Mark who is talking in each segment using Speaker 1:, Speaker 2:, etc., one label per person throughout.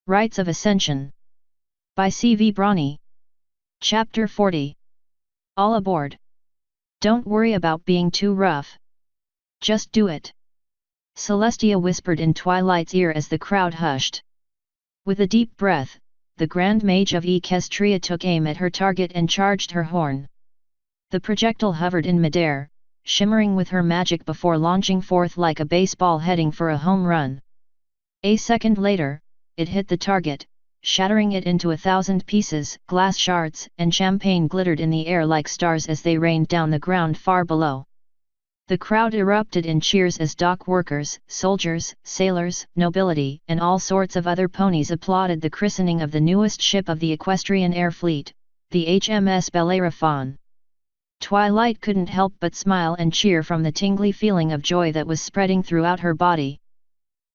Speaker 1: Rites of Ascension. By C.V. Brawny. Chapter 40. All aboard. Don't worry about being too rough. Just do it. Celestia whispered in Twilight's ear as the crowd hushed. With a deep breath, the Grand Mage of Equestria took aim at her target and charged her horn. The projectile hovered in midair, shimmering with her magic before launching forth like a baseball heading for a home run. A second later, it hit the target, shattering it into 1,000 pieces. Glass shards and champagne glittered in the air like stars as they rained down the ground far below. The crowd erupted in cheers as dock workers, soldiers, sailors, nobility, and all sorts of other ponies applauded the christening of the newest ship of the Equestrian Air Fleet, the HMS Bellerophon. Twilight couldn't help but smile and cheer from the tingly feeling of joy that was spreading throughout her body.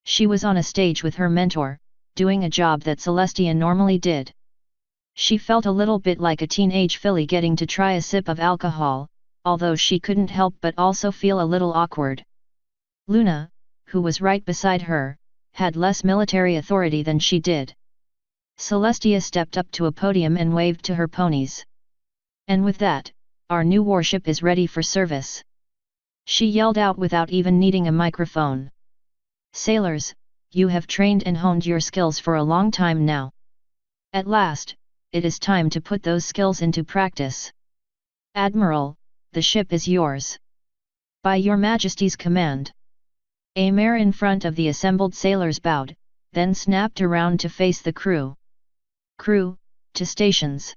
Speaker 1: She was on a stage with her mentor, doing a job that Celestia normally did. She felt a little bit like a teenage filly getting to try a sip of alcohol, although she couldn't help but also feel a little awkward. Luna, who was right beside her, had less military authority than she did. Celestia stepped up to a podium and waved to her ponies. And with that, our new warship is ready for service. She yelled out without even needing a microphone. Sailors, you have trained and honed your skills for a long time now. At last, it is time to put those skills into practice. Admiral, the ship is yours. By your Majesty's command. A mare in front of the assembled sailors bowed, then snapped around to face the crew. Crew, to stations.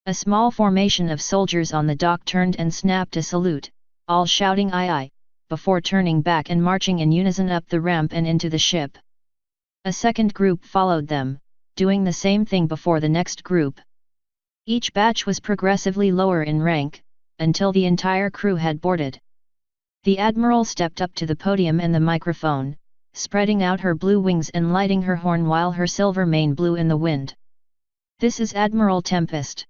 Speaker 1: A small formation of soldiers on the dock turned and snapped a salute, all shouting aye aye, before turning back and marching in unison up the ramp and into the ship. A second group followed them, doing the same thing before the next group. Each batch was progressively lower in rank, until the entire crew had boarded. The Admiral stepped up to the podium and the microphone, spreading out her blue wings and lighting her horn while her silver mane blew in the wind. This is Admiral Tempest.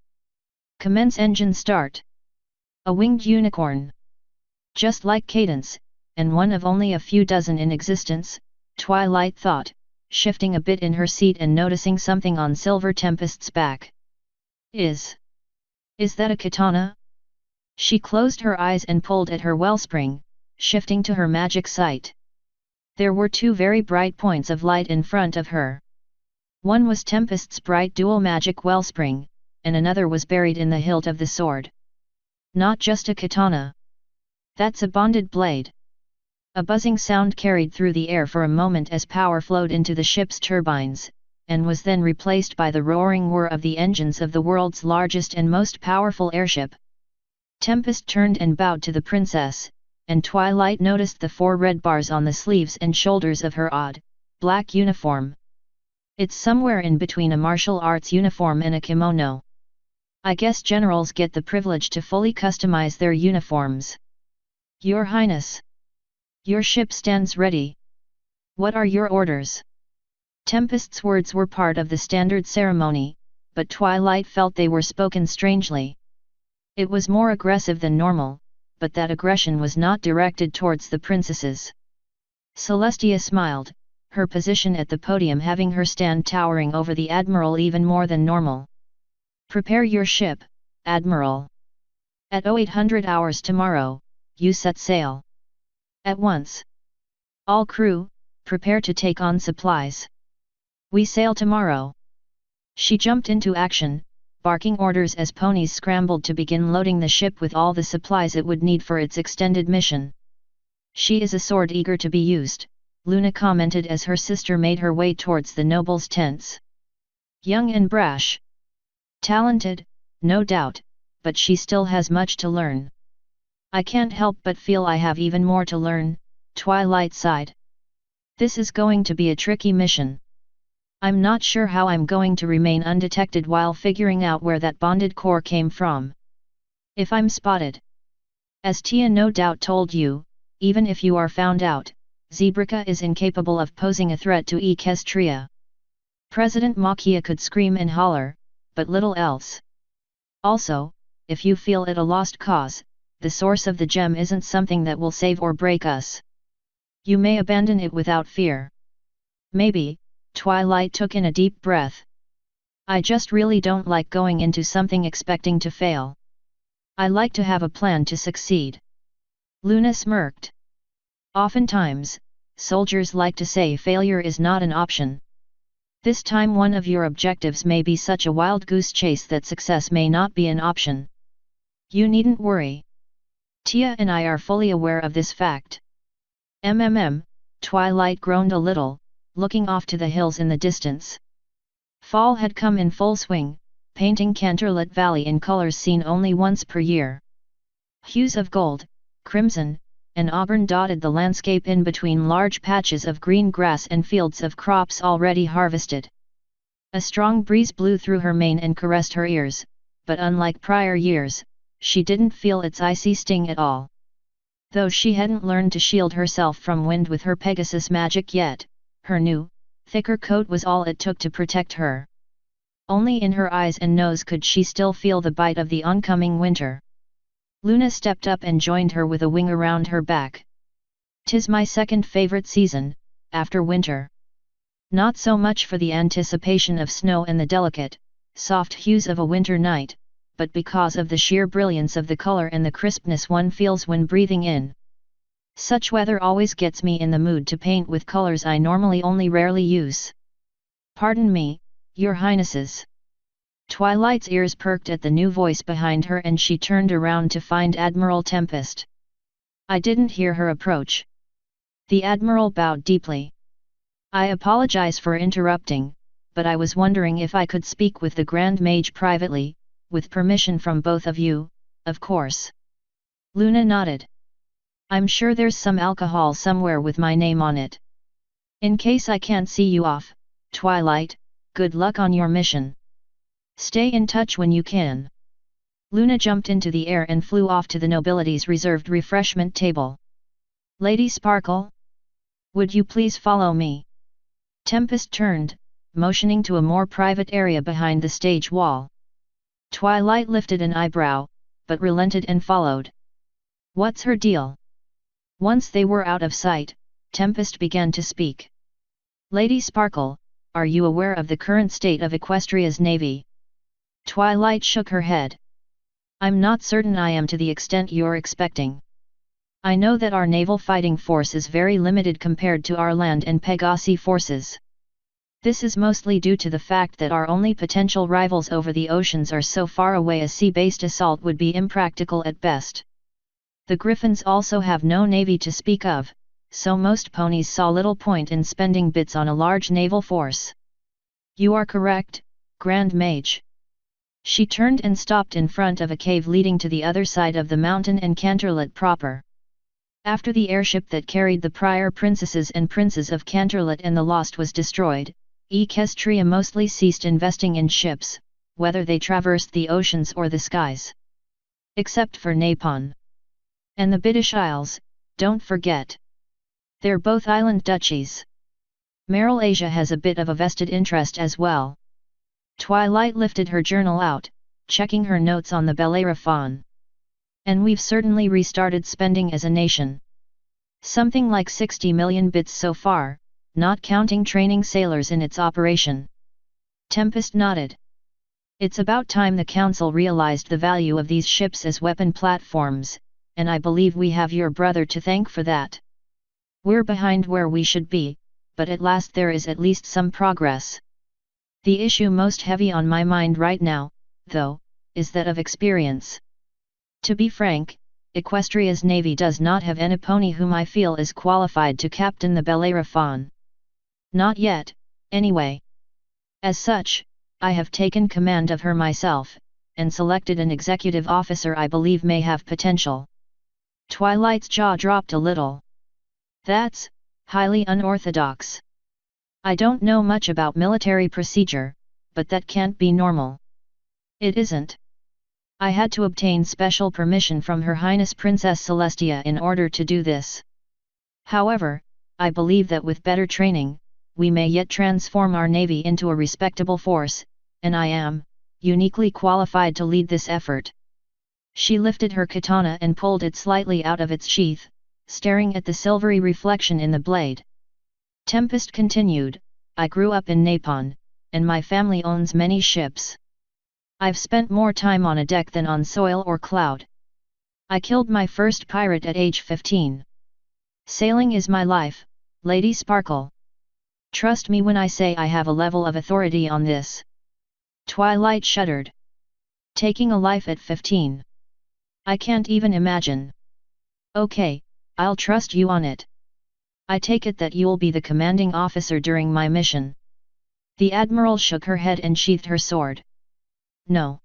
Speaker 1: Commence engine start. A winged unicorn. Just like Cadence, and one of only a few dozen in existence, Twilight thought, shifting a bit in her seat and noticing something on Silver Tempest's back. Is that a katana? She closed her eyes and pulled at her wellspring, shifting to her magic sight. There were two very bright points of light in front of her. One was Tempest's bright dual magic wellspring, and another was buried in the hilt of the sword. Not just a katana. That's a bonded blade. A buzzing sound carried through the air for a moment as power flowed into the ship's turbines, and was then replaced by the roaring whir of the engines of the world's largest and most powerful airship. Tempest turned and bowed to the princess, and Twilight noticed the 4 red bars on the sleeves and shoulders of her odd, black uniform. It's somewhere in between a martial arts uniform and a kimono. I guess generals get the privilege to fully customize their uniforms. Your Highness. Your ship stands ready. What are your orders? Tempest's words were part of the standard ceremony, but Twilight felt they were spoken strangely. It was more aggressive than normal, but that aggression was not directed towards the princesses. Celestia smiled, her position at the podium having her stand towering over the Admiral even more than normal. Prepare your ship, Admiral. At 0800 hours tomorrow, you set sail. At once. All crew, prepare to take on supplies. We sail tomorrow. She jumped into action, barking orders as ponies scrambled to begin loading the ship with all the supplies it would need for its extended mission. She is a sword eager to be used, Luna commented as her sister made her way towards the nobles' tents. Young and brash. Talented, no doubt, but she still has much to learn. I can't help but feel I have even more to learn, Twilight sighed. This is going to be a tricky mission. I'm not sure how I'm going to remain undetected while figuring out where that bonded core came from. If I'm spotted. As Tia no doubt told you, even if you are found out, Zebrica is incapable of posing a threat to Equestria. President Makia could scream and holler, but little else. Also, if you feel it a lost cause, the source of the gem isn't something that will save or break us. You may abandon it without fear. Maybe, Twilight took in a deep breath. I just really don't like going into something expecting to fail. I like to have a plan to succeed. Luna smirked. Oftentimes, soldiers like to say failure is not an option. This time one of your objectives may be such a wild goose chase that success may not be an option. You needn't worry. Tia and I are fully aware of this fact. Twilight groaned a little, looking off to the hills in the distance. Fall had come in full swing, painting Canterlot Valley in colors seen only once per year. Hues of gold, crimson, and auburn dotted the landscape in between large patches of green grass and fields of crops already harvested. A strong breeze blew through her mane and caressed her ears, but unlike prior years, she didn't feel its icy sting at all. Though she hadn't learned to shield herself from wind with her Pegasus magic yet, her new, thicker coat was all it took to protect her. Only in her eyes and nose could she still feel the bite of the oncoming winter. Luna stepped up and joined her with a wing around her back. "'Tis my second favorite season, after winter. Not so much for the anticipation of snow and the delicate, soft hues of a winter night, but because of the sheer brilliance of the color and the crispness one feels when breathing in. Such weather always gets me in the mood to paint with colors I normally only rarely use." "Pardon me, your highnesses." Twilight's ears perked at the new voice behind her and she turned around to find Admiral Tempest. "I didn't hear her approach." The Admiral bowed deeply. "I apologize for interrupting, but I was wondering if I could speak with the Grand Mage privately, with permission from both of you, of course." Luna nodded. "I'm sure there's some alcohol somewhere with my name on it. In case I can't see you off, Twilight, good luck on your mission. Stay in touch when you can." Luna jumped into the air and flew off to the nobility's reserved refreshment table. "Lady Sparkle? Would you please follow me?" Tempest turned, motioning to a more private area behind the stage wall. Twilight lifted an eyebrow, but relented and followed. "What's her deal?" Once they were out of sight, Tempest began to speak. "Lady Sparkle, are you aware of the current state of Equestria's navy?" Twilight shook her head. "I'm not certain I am to the extent you're expecting. I know that our naval fighting force is very limited compared to our land and Pegasi forces. This is mostly due to the fact that our only potential rivals over the oceans are so far away a sea-based assault would be impractical at best. The Griffins also have no navy to speak of, so most ponies saw little point in spending bits on a large naval force." "You are correct, Grand Mage." She turned and stopped in front of a cave leading to the other side of the mountain and Canterlot proper. After the airship that carried the prior princesses and princes of Canterlot and the Lost was destroyed, Equestria mostly ceased investing in ships, whether they traversed the oceans or the skies. Except for Napon. And the British Isles, don't forget. They're both island duchies. Meryl Asia has a bit of a vested interest as well. Twilight lifted her journal out, checking her notes on the Bellerophon. "And we've certainly restarted spending as a nation. Something like 60 million bits so far, not counting training sailors in its operation." Tempest nodded. "It's about time the Council realized the value of these ships as weapon platforms, and I believe we have your brother to thank for that. We're behind where we should be, but at last there is at least some progress. The issue most heavy on my mind right now, though, is that of experience. To be frank, Equestria's navy does not have any pony whom I feel is qualified to captain the Bellerophon. Not yet, anyway. As such, I have taken command of her myself, and selected an executive officer I believe may have potential." Twilight's jaw dropped a little. "That's highly unorthodox. I don't know much about military procedure, but that can't be normal." "It isn't. I had to obtain special permission from Her Highness Princess Celestia in order to do this. However, I believe that with better training, we may yet transform our navy into a respectable force, and I am uniquely qualified to lead this effort." She lifted her katana and pulled it slightly out of its sheath, staring at the silvery reflection in the blade. Tempest continued, I grew up in Napon, and my family owns many ships. I've spent more time on a deck than on soil or cloud. I killed my first pirate at age 15. Sailing is my life, Lady Sparkle. Trust me when I say I have a level of authority on this. Twilight shuddered. Taking a life at 15. I can't even imagine. Okay, I'll trust you on it. I take it that you'll be the commanding officer during my mission. The Admiral shook her head and sheathed her sword. No.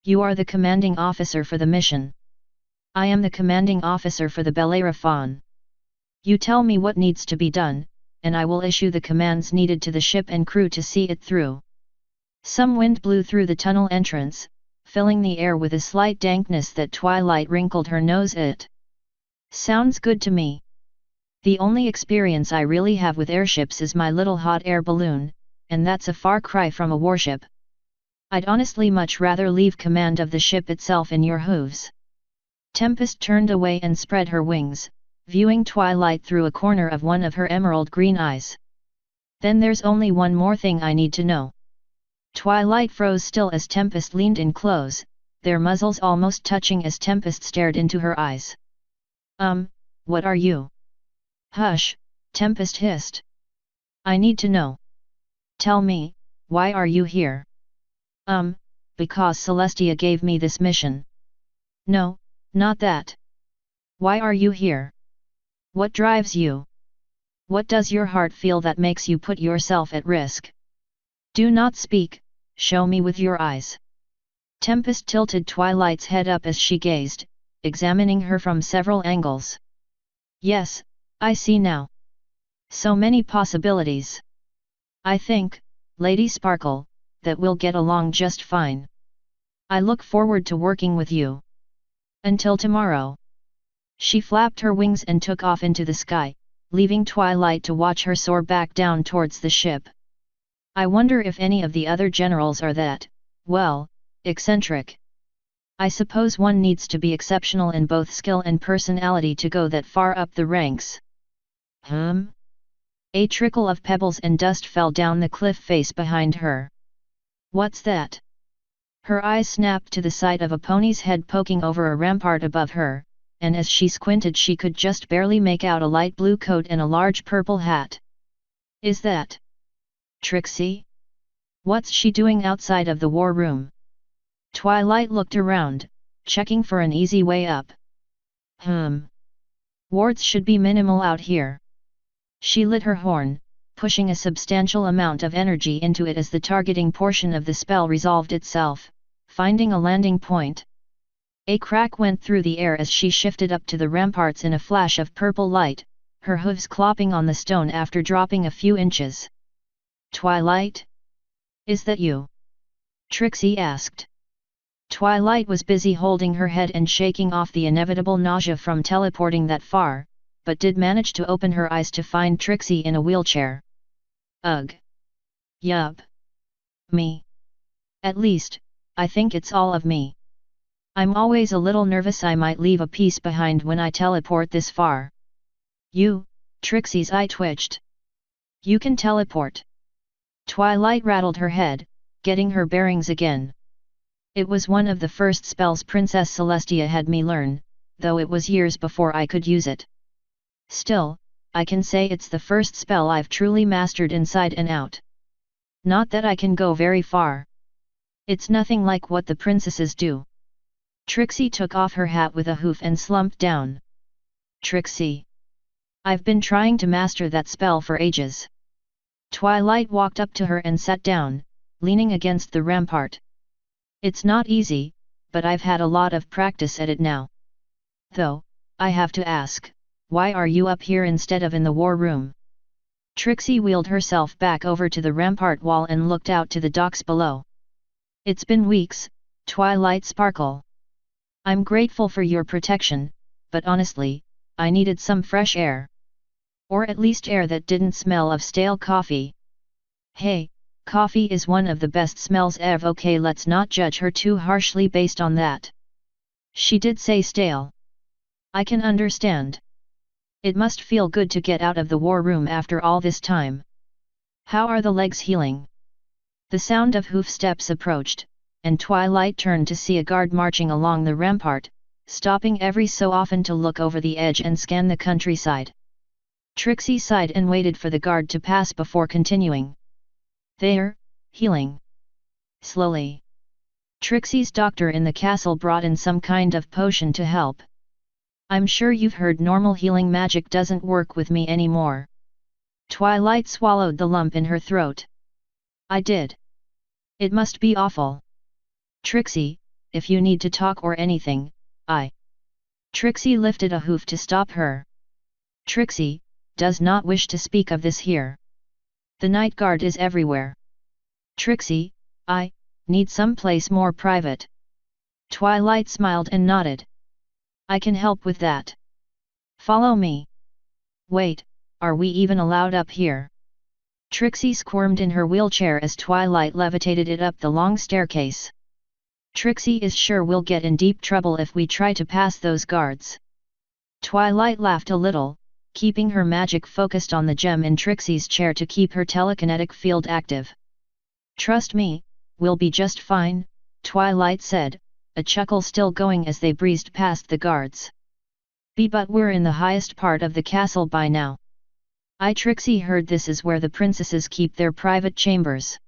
Speaker 1: You are the commanding officer for the mission. I am the commanding officer for the Bellerophon. You tell me what needs to be done, and I will issue the commands needed to the ship and crew to see it through. Some wind blew through the tunnel entrance, filling the air with a slight dankness that Twilight wrinkled her nose at. Sounds good to me. The only experience I really have with airships is my little hot air balloon, and that's a far cry from a warship. I'd honestly much rather leave command of the ship itself in your hooves. Tempest turned away and spread her wings, viewing Twilight through a corner of one of her emerald green eyes. Then there's only one more thing I need to know. Twilight froze still as Tempest leaned in close, their muzzles almost touching as Tempest stared into her eyes. What are you? Hush, Tempest hissed. I need to know. Tell me, why are you here? Because Celestia gave me this mission. No, not that. Why are you here? What drives you? What does your heart feel that makes you put yourself at risk? Do not speak, show me with your eyes. Tempest tilted Twilight's head up as she gazed, examining her from several angles. Yes, I see now. So many possibilities. I think, Lady Sparkle, that we'll get along just fine. I look forward to working with you. Until tomorrow. She flapped her wings and took off into the sky, leaving Twilight to watch her soar back down towards the ship. I wonder if any of the other generals are that, well, eccentric. I suppose one needs to be exceptional in both skill and personality to go that far up the ranks. A trickle of pebbles and dust fell down the cliff face behind her. What's that? Her eyes snapped to the sight of a pony's head poking over a rampart above her, and as she squinted she could just barely make out a light blue coat and a large purple hat. Is that Trixie? What's she doing outside of the war room? Twilight looked around, checking for an easy way up. Wards should be minimal out here. She lit her horn, pushing a substantial amount of energy into it as the targeting portion of the spell resolved itself, finding a landing point. A crack went through the air as she shifted up to the ramparts in a flash of purple light, her hooves clopping on the stone after dropping a few inches. Twilight? Is that you? Trixie asked. Twilight was busy holding her head and shaking off the inevitable nausea from teleporting that far, but did manage to open her eyes to find Trixie in a wheelchair. Ugh. Yup. Me. At least, I think it's all of me. I'm always a little nervous I might leave a piece behind when I teleport this far. You? Trixie's eye twitched. You can teleport. Twilight rattled her head, getting her bearings again. It was one of the first spells Princess Celestia had me learn, though it was years before I could use it. Still, I can say it's the first spell I've truly mastered inside and out. Not that I can go very far. It's nothing like what the princesses do. Trixie took off her hat with a hoof and slumped down. Trixie. I've been trying to master that spell for ages. Twilight walked up to her and sat down, leaning against the rampart. It's not easy, but I've had a lot of practice at it now. Though, I have to ask, why are you up here instead of in the war room? Trixie wheeled herself back over to the rampart wall and looked out to the docks below. It's been weeks, Twilight Sparkle. I'm grateful for your protection, but honestly, I needed some fresh air. Or at least air that didn't smell of stale coffee. Hey, coffee is one of the best smells ever. Okay, let's not judge her too harshly based on that. She did say stale. I can understand. It must feel good to get out of the war room after all this time. How are the legs healing? The sound of hoof steps approached, and Twilight turned to see a guard marching along the rampart, stopping every so often to look over the edge and scan the countryside. Trixie sighed and waited for the guard to pass before continuing. They're healing. Slowly. Trixie's doctor in the castle brought in some kind of potion to help. I'm sure you've heard normal healing magic doesn't work with me anymore. Twilight swallowed the lump in her throat. I did. It must be awful. Trixie, if you need to talk or anything, Trixie lifted a hoof to stop her. Trixie does not wish to speak of this here. The night guard is everywhere. Trixie, I need some place more private. Twilight smiled and nodded. I can help with that. Follow me. Wait, are we even allowed up here? Trixie squirmed in her wheelchair as Twilight levitated it up the long staircase. Trixie is sure we'll get in deep trouble if we try to pass those guards. Twilight laughed a little, keeping her magic focused on the gem in Trixie's chair to keep her telekinetic field active. Trust me, we'll be just fine, Twilight said, a chuckle still going as they breezed past the guards. But we're in the highest part of the castle by now. Trixie heard this is where the princesses keep their private chambers.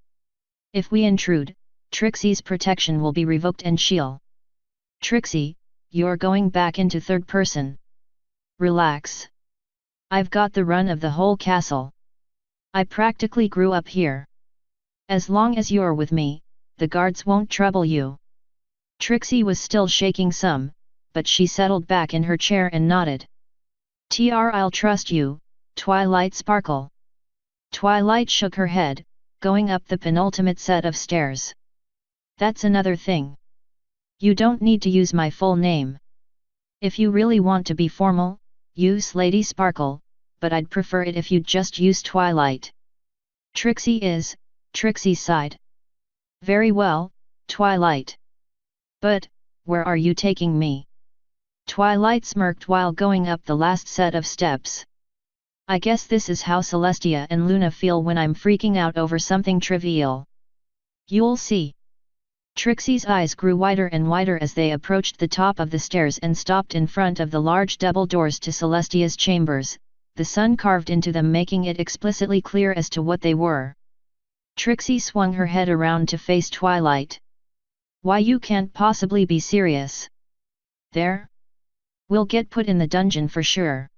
Speaker 1: If we intrude, Trixie's protection will be revoked and she'll. Trixie, you're going back into third person. Relax. I've got the run of the whole castle. I practically grew up here. As long as you're with me, the guards won't trouble you. Trixie was still shaking some, but she settled back in her chair and nodded. I'll trust you, Twilight Sparkle. Twilight shook her head, going up the penultimate set of stairs. That's another thing. You don't need to use my full name. If you really want to be formal, use Lady Sparkle, but I'd prefer it if you'd just use Twilight. Trixie sighed. Very well, Twilight. But, where are you taking me? Twilight smirked while going up the last set of steps. I guess this is how Celestia and Luna feel when I'm freaking out over something trivial. You'll see. Trixie's eyes grew wider and wider as they approached the top of the stairs and stopped in front of the large double doors to Celestia's chambers, the sun carved into them making it explicitly clear as to what they were. Trixie swung her head around to face Twilight. Why, you can't possibly be serious. There? We'll get put in the dungeon for sure.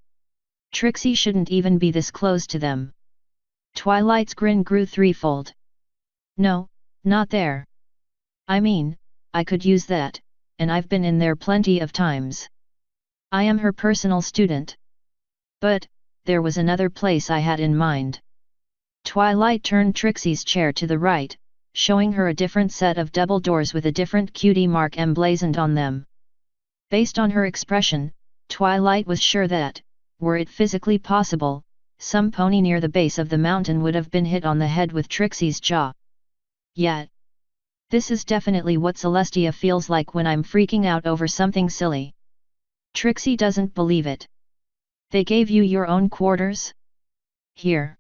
Speaker 1: Trixie shouldn't even be this close to them. Twilight's grin grew threefold. No, not there. I mean, I could use that, and I've been in there plenty of times. I am her personal student. But, there was another place I had in mind. Twilight turned Trixie's chair to the right, showing her a different set of double doors with a different cutie mark emblazoned on them. Based on her expression, Twilight was sure that, were it physically possible, some pony near the base of the mountain would have been hit on the head with Trixie's jaw. Yet, this is definitely what Celestia feels like when I'm freaking out over something silly. Trixie doesn't believe it. They gave you your own quarters? Here.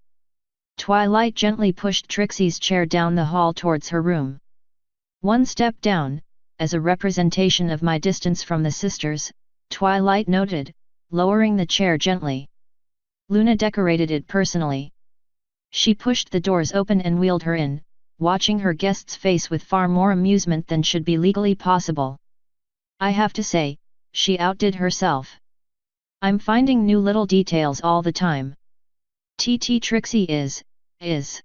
Speaker 1: Twilight gently pushed Trixie's chair down the hall towards her room. One step down, as a representation of my distance from the sisters, Twilight noted, lowering the chair gently. Luna decorated it personally. She pushed the doors open and wheeled her in, watching her guest's face with far more amusement than should be legally possible. I have to say, she outdid herself. I'm finding new little details all the time. Trixie is.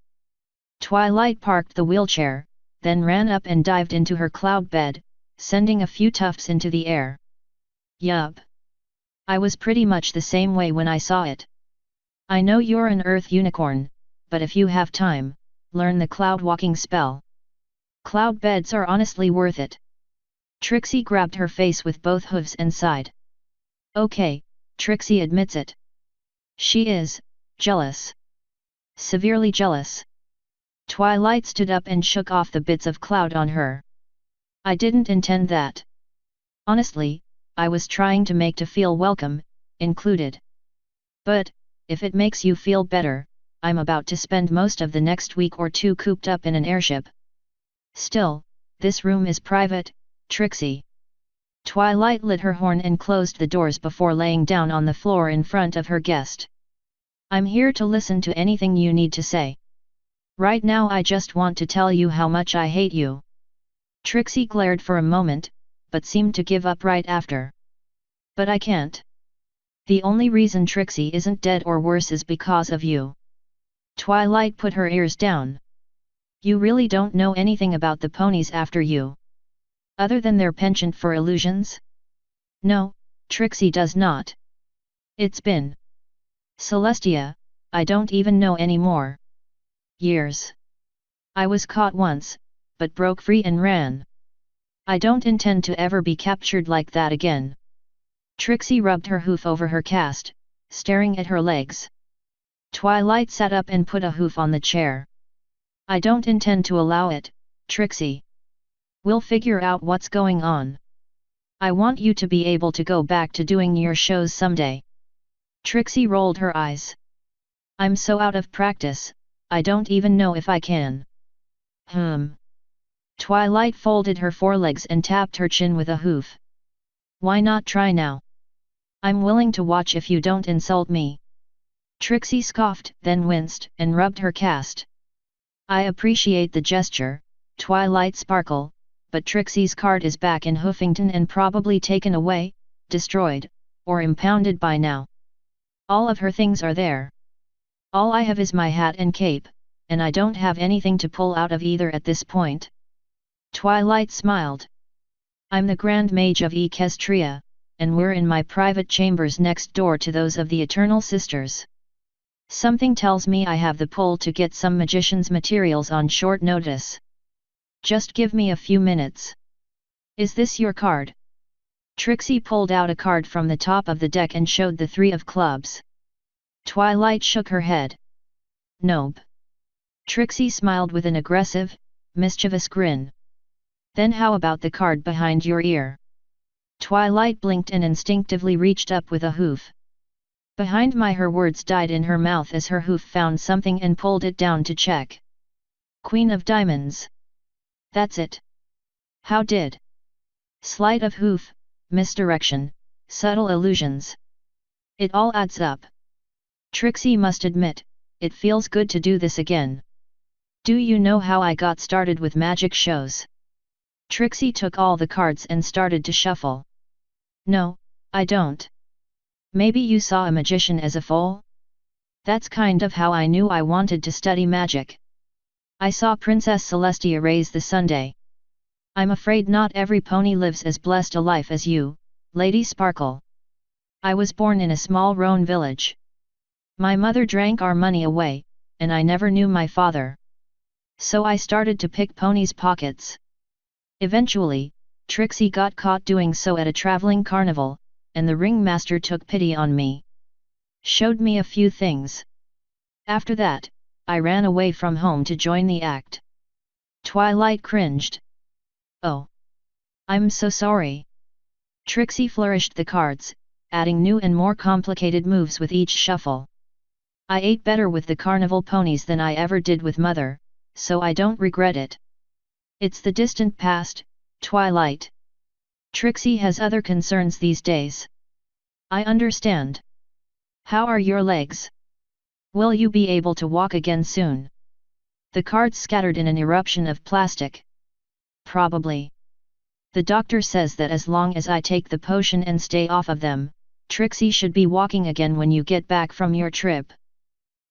Speaker 1: Twilight parked the wheelchair, then ran up and dived into her cloud bed, sending a few tufts into the air. Yup. I was pretty much the same way when I saw it. I know you're an earth unicorn, but if you have time, learn the cloud walking spell. Cloud beds are honestly worth it. Trixie grabbed her face with both hooves and sighed. Okay, Trixie admits it. She is jealous. Severely jealous. Twilight stood up and shook off the bits of cloud on her. I didn't intend that. Honestly, I was trying to make to feel welcome, included. But, if it makes you feel better, I'm about to spend most of the next week or two cooped up in an airship. Still, this room is private, Trixie. Twilight lit her horn and closed the doors before laying down on the floor in front of her guest. I'm here to listen to anything you need to say. Right now I just want to tell you how much I hate you. Trixie glared for a moment, but seemed to give up right after. But I can't. The only reason Trixie isn't dead or worse is because of you. Twilight put her ears down. You really don't know anything about the ponies after you. Other than their penchant for illusions? No, Trixie does not. It's been Celestia, I don't even know anymore. Years. I was caught once, but broke free and ran. I don't intend to ever be captured like that again. Trixie rubbed her hoof over her cast, staring at her legs. Twilight sat up and put a hoof on the chair. I don't intend to allow it, Trixie. We'll figure out what's going on. I want you to be able to go back to doing your shows someday. Trixie rolled her eyes. I'm so out of practice, I don't even know if I can. Twilight folded her forelegs and tapped her chin with a hoof. Why not try now? I'm willing to watch if you don't insult me. Trixie scoffed, then winced, and rubbed her cast. I appreciate the gesture, Twilight Sparkle, but Trixie's card is back in Hoofington and probably taken away, destroyed, or impounded by now. All of her things are there. All I have is my hat and cape, and I don't have anything to pull out of either at this point. Twilight smiled. I'm the Grand Mage of Equestria, and we're in my private chambers next door to those of the Eternal Sisters. Something tells me I have the pull to get some magician's materials on short notice. Just give me a few minutes. Is this your card? Trixie pulled out a card from the top of the deck and showed the 3 of clubs. Twilight shook her head. Nope. Trixie smiled with an aggressive, mischievous grin. Then how about the card behind your ear? Twilight blinked and instinctively reached up with a hoof. Behind my her words died in her mouth as her hoof found something and pulled it down to check. Queen of Diamonds. That's it. How did? Sleight of hoof, misdirection, subtle illusions. It all adds up. Trixie must admit, it feels good to do this again. Do you know how I got started with magic shows? Trixie took all the cards and started to shuffle. No, I don't. Maybe you saw a magician as a foal? That's kind of how I knew I wanted to study magic. I saw Princess Celestia raise the Sunday. I'm afraid not every pony lives as blessed a life as you, Lady Sparkle. I was born in a small Roan village. My mother drank our money away, and I never knew my father. So I started to pick ponies' pockets. Eventually, Trixie got caught doing so at a traveling carnival, and the ringmaster took pity on me. Showed me a few things. After that, I ran away from home to join the act. Twilight cringed. Oh. I'm so sorry. Trixie flourished the cards, adding new and more complicated moves with each shuffle. I ate better with the carnival ponies than I ever did with Mother, so I don't regret it. It's the distant past, Twilight. Trixie has other concerns these days. I understand. How are your legs? Will you be able to walk again soon? The cards scattered in an eruption of plastic. Probably. The doctor says that as long as I take the potion and stay off of them, Trixie should be walking again when you get back from your trip.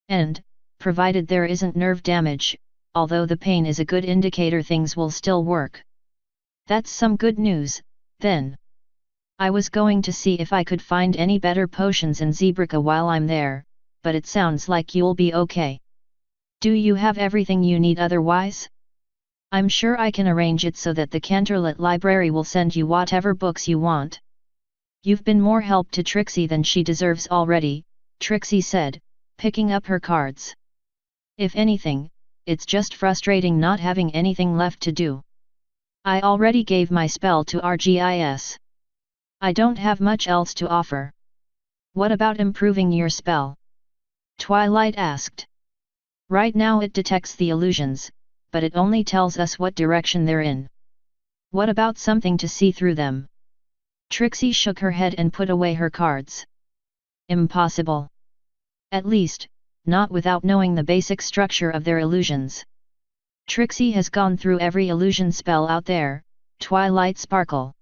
Speaker 1: And, provided there isn't nerve damage, although the pain is a good indicator things will still work. That's some good news, then. I was going to see if I could find any better potions in Zebrica while I'm there, but it sounds like you'll be okay. Do you have everything you need otherwise? I'm sure I can arrange it so that the Canterlot Library will send you whatever books you want. You've been more help to Trixie than she deserves already, Trixie said, picking up her cards. If anything, it's just frustrating not having anything left to do. I already gave my spell to RGIS. I don't have much else to offer. What about improving your spell? Twilight asked. Right now it detects the illusions, but it only tells us what direction they're in. What about something to see through them? Trixie shook her head and put away her cards. Impossible. At least, not without knowing the basic structure of their illusions. Trixie has gone through every illusion spell out there, Twilight Sparkle.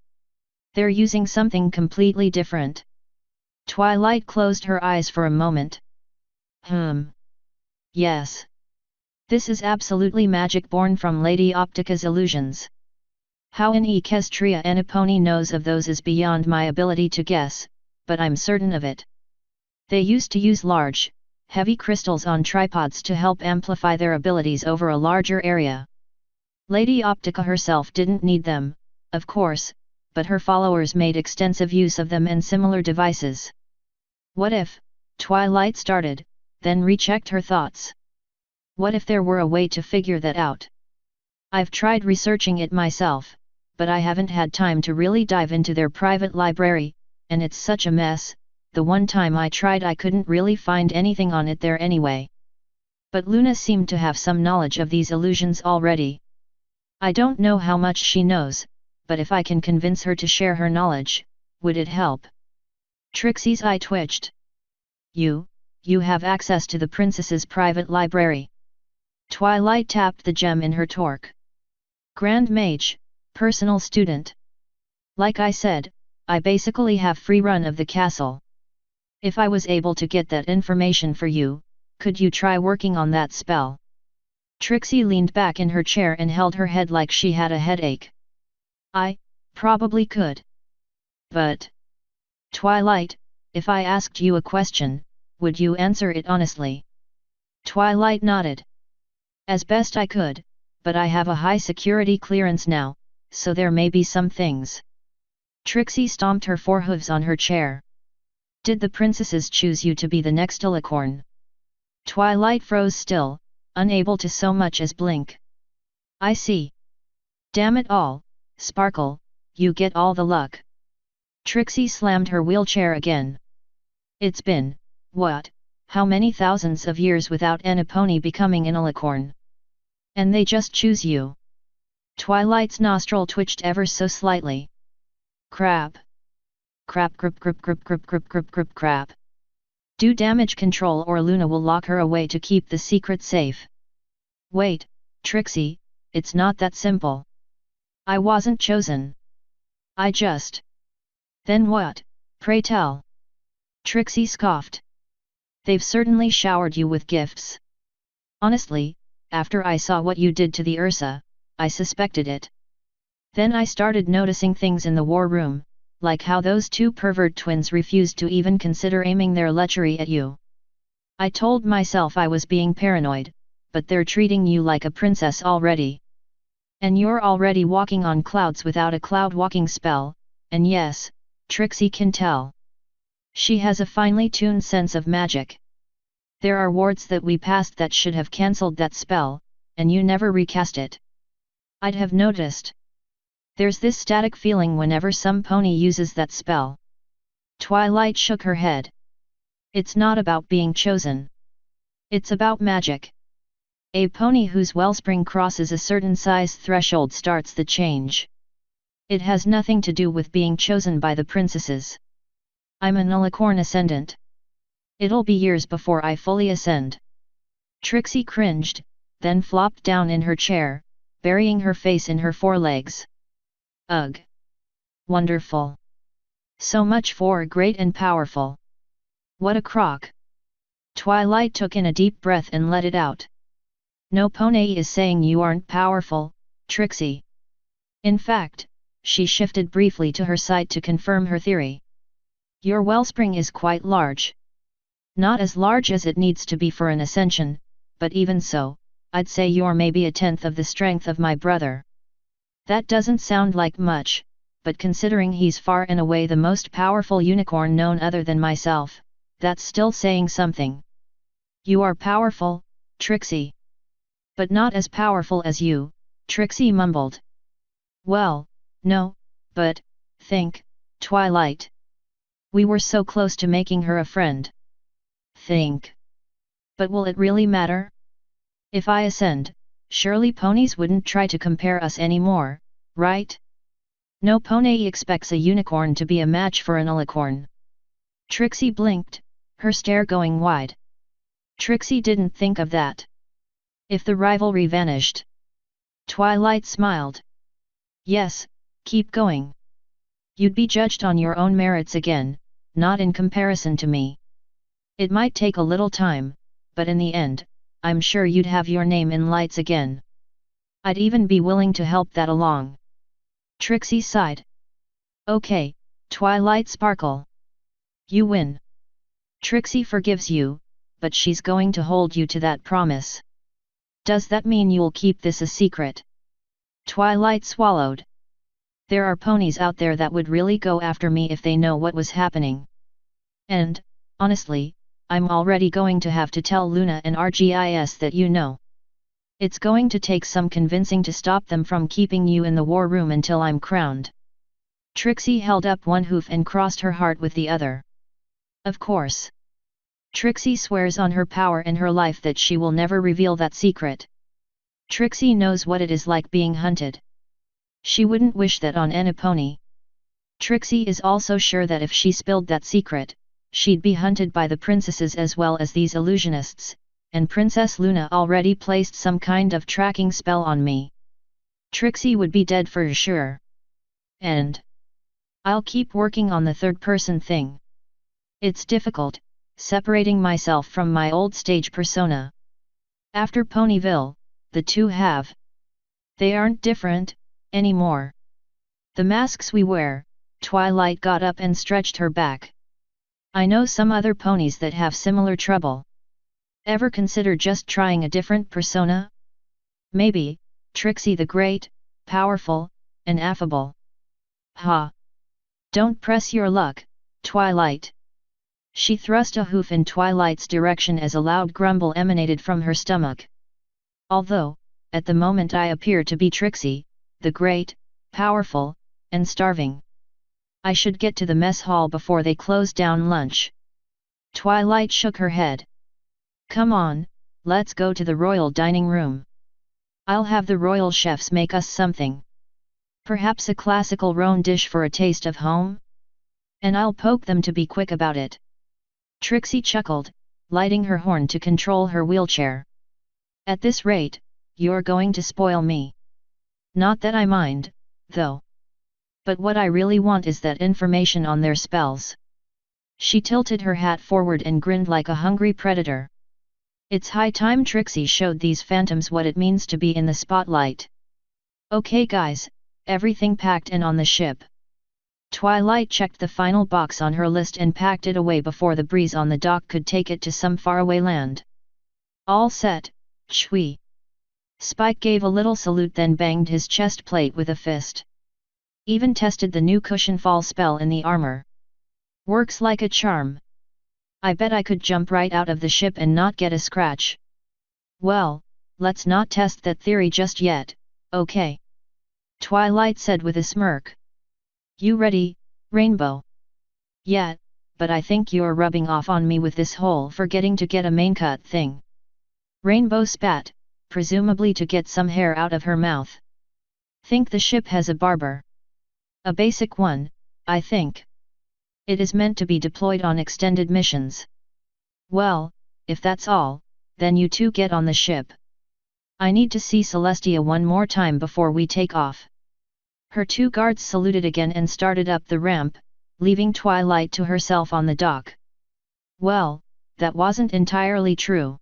Speaker 1: They're using something completely different. Twilight closed her eyes for a moment. Yes. This is absolutely magic born from Lady Optica's illusions. How an Equestria Enipone knows of those is beyond my ability to guess, but I'm certain of it. They used to use large, heavy crystals on tripods to help amplify their abilities over a larger area. Lady Optica herself didn't need them, of course, but her followers made extensive use of them and similar devices. What if, Twilight started, then rechecked her thoughts. What if there were a way to figure that out? I've tried researching it myself, but I haven't had time to really dive into their private library, and it's such a mess. The one time I tried I couldn't really find anything on it there anyway. But Luna seemed to have some knowledge of these illusions already. I don't know how much she knows, but if I can convince her to share her knowledge, would it help? Trixie's eye twitched. You have access to the princess's private library. Twilight tapped the gem in her torque. Grand Mage, personal student. Like I said, I basically have free run of the castle. If I was able to get that information for you, could you try working on that spell? Trixie leaned back in her chair and held her head like she had a headache. I probably could. But Twilight, if I asked you a question, would you answer it honestly? Twilight nodded. As best I could, but I have a high security clearance now, so there may be some things. Trixie stomped her forehooves on her chair. Did the princesses choose you to be the next Alicorn? Twilight froze still, unable to so much as blink. I see. Damn it all, Sparkle, you get all the luck. Trixie slammed her wheelchair again. It's been, what, how many thousands of years without Enipone becoming an Alicorn? And they just choose you. Twilight's nostril twitched ever so slightly. Crap. Crap grip grip grip grip grip grip grip crap. Do damage control or Luna will lock her away to keep the secret safe. Wait, Trixie, it's not that simple. I wasn't chosen. I just... Then what, pray tell? Trixie scoffed. They've certainly showered you with gifts. Honestly, after I saw what you did to the Ursa, I suspected it. Then I started noticing things in the war room, like how those two pervert twins refused to even consider aiming their lechery at you. I told myself I was being paranoid, but they're treating you like a princess already. And you're already walking on clouds without a cloud walking spell, and yes, Trixie can tell. She has a finely tuned sense of magic. There are wards that we passed that should have cancelled that spell, and you never recast it. I'd have noticed. There's this static feeling whenever some pony uses that spell. Twilight shook her head. It's not about being chosen. It's about magic. A pony whose wellspring crosses a certain size threshold starts the change. It has nothing to do with being chosen by the princesses. I'm an Alicorn ascendant. It'll be years before I fully ascend. Trixie cringed, then flopped down in her chair, burying her face in her forelegs. Ugh! Wonderful! So much for great and powerful. What a crock! Twilight took in a deep breath and let it out. No pony is saying you aren't powerful, Trixie. In fact, she shifted briefly to her side to confirm her theory. Your wellspring is quite large. Not as large as it needs to be for an ascension, but even so, I'd say you're maybe 1/10 of the strength of my brother. That doesn't sound like much, but considering he's far and away the most powerful unicorn known other than myself, that's still saying something. You are powerful, Trixie. But not as powerful as you, Trixie mumbled. Well, no, but, think, Twilight. We were so close to making her a friend. Think. But will it really matter? If I ascend, surely ponies wouldn't try to compare us anymore, right? No pony expects a unicorn to be a match for an alicorn. Trixie blinked, her stare going wide. Trixie didn't think of that. If the rivalry vanished. Twilight smiled. Yes, keep going. You'd be judged on your own merits again, not in comparison to me. It might take a little time, but in the end, I'm sure you'd have your name in lights again. I'd even be willing to help that along. Trixie sighed. Okay, Twilight Sparkle. You win. Trixie forgives you, but she's going to hold you to that promise. Does that mean you'll keep this a secret? Twilight swallowed. There are ponies out there that would really go after me if they know what was happening. And, honestly, I'm already going to have to tell Luna and RGIS that you know. It's going to take some convincing to stop them from keeping you in the war room until I'm crowned. Trixie held up one hoof and crossed her heart with the other. Of course. Trixie swears on her power and her life that she will never reveal that secret. Trixie knows what it is like being hunted. She wouldn't wish that on any pony. Trixie is also sure that if she spilled that secret, she'd be hunted by the princesses as well as these illusionists, and Princess Luna already placed some kind of tracking spell on me. Trixie would be dead for sure. And I'll keep working on the third-person thing. It's difficult, separating myself from my old stage persona. After Ponyville, the two have. They aren't different anymore. The masks we wear. Twilight got up and stretched her back. I know some other ponies that have similar trouble. Ever consider just trying a different persona? Maybe, Trixie the Great, powerful, and affable. Ha! Don't press your luck, Twilight. She thrust a hoof in Twilight's direction as a loud grumble emanated from her stomach. Although, at the moment I appear to be Trixie, the Great, powerful, and starving. I should get to the mess hall before they close down lunch. Twilight shook her head. Come on, let's go to the royal dining room. I'll have the royal chefs make us something. Perhaps a classical Rhone dish for a taste of home? And I'll poke them to be quick about it. Trixie chuckled, lighting her horn to control her wheelchair. At this rate, you're going to spoil me. Not that I mind, though. But what I really want is that information on their spells. She tilted her hat forward and grinned like a hungry predator. It's high time Trixie showed these phantoms what it means to be in the spotlight. Okay guys, everything packed and on the ship. Twilight checked the final box on her list and packed it away before the breeze on the dock could take it to some faraway land. All set, Chui. Spike gave a little salute then banged his chest plate with a fist. Even tested the new cushion fall spell in the armor. Works like a charm. I bet I could jump right out of the ship and not get a scratch. Well, let's not test that theory just yet, okay? Twilight said with a smirk. You ready, Rainbow? Yeah, but I think you're rubbing off on me with this whole forgetting to get a main cut thing. Rainbow spat, presumably to get some hair out of her mouth. Think the ship has a barber. A basic one, I think. It is meant to be deployed on extended missions. Well, if that's all, then you two get on the ship. I need to see Celestia one more time before we take off. Her two guards saluted again and started up the ramp, leaving Twilight to herself on the dock. Well, that wasn't entirely true.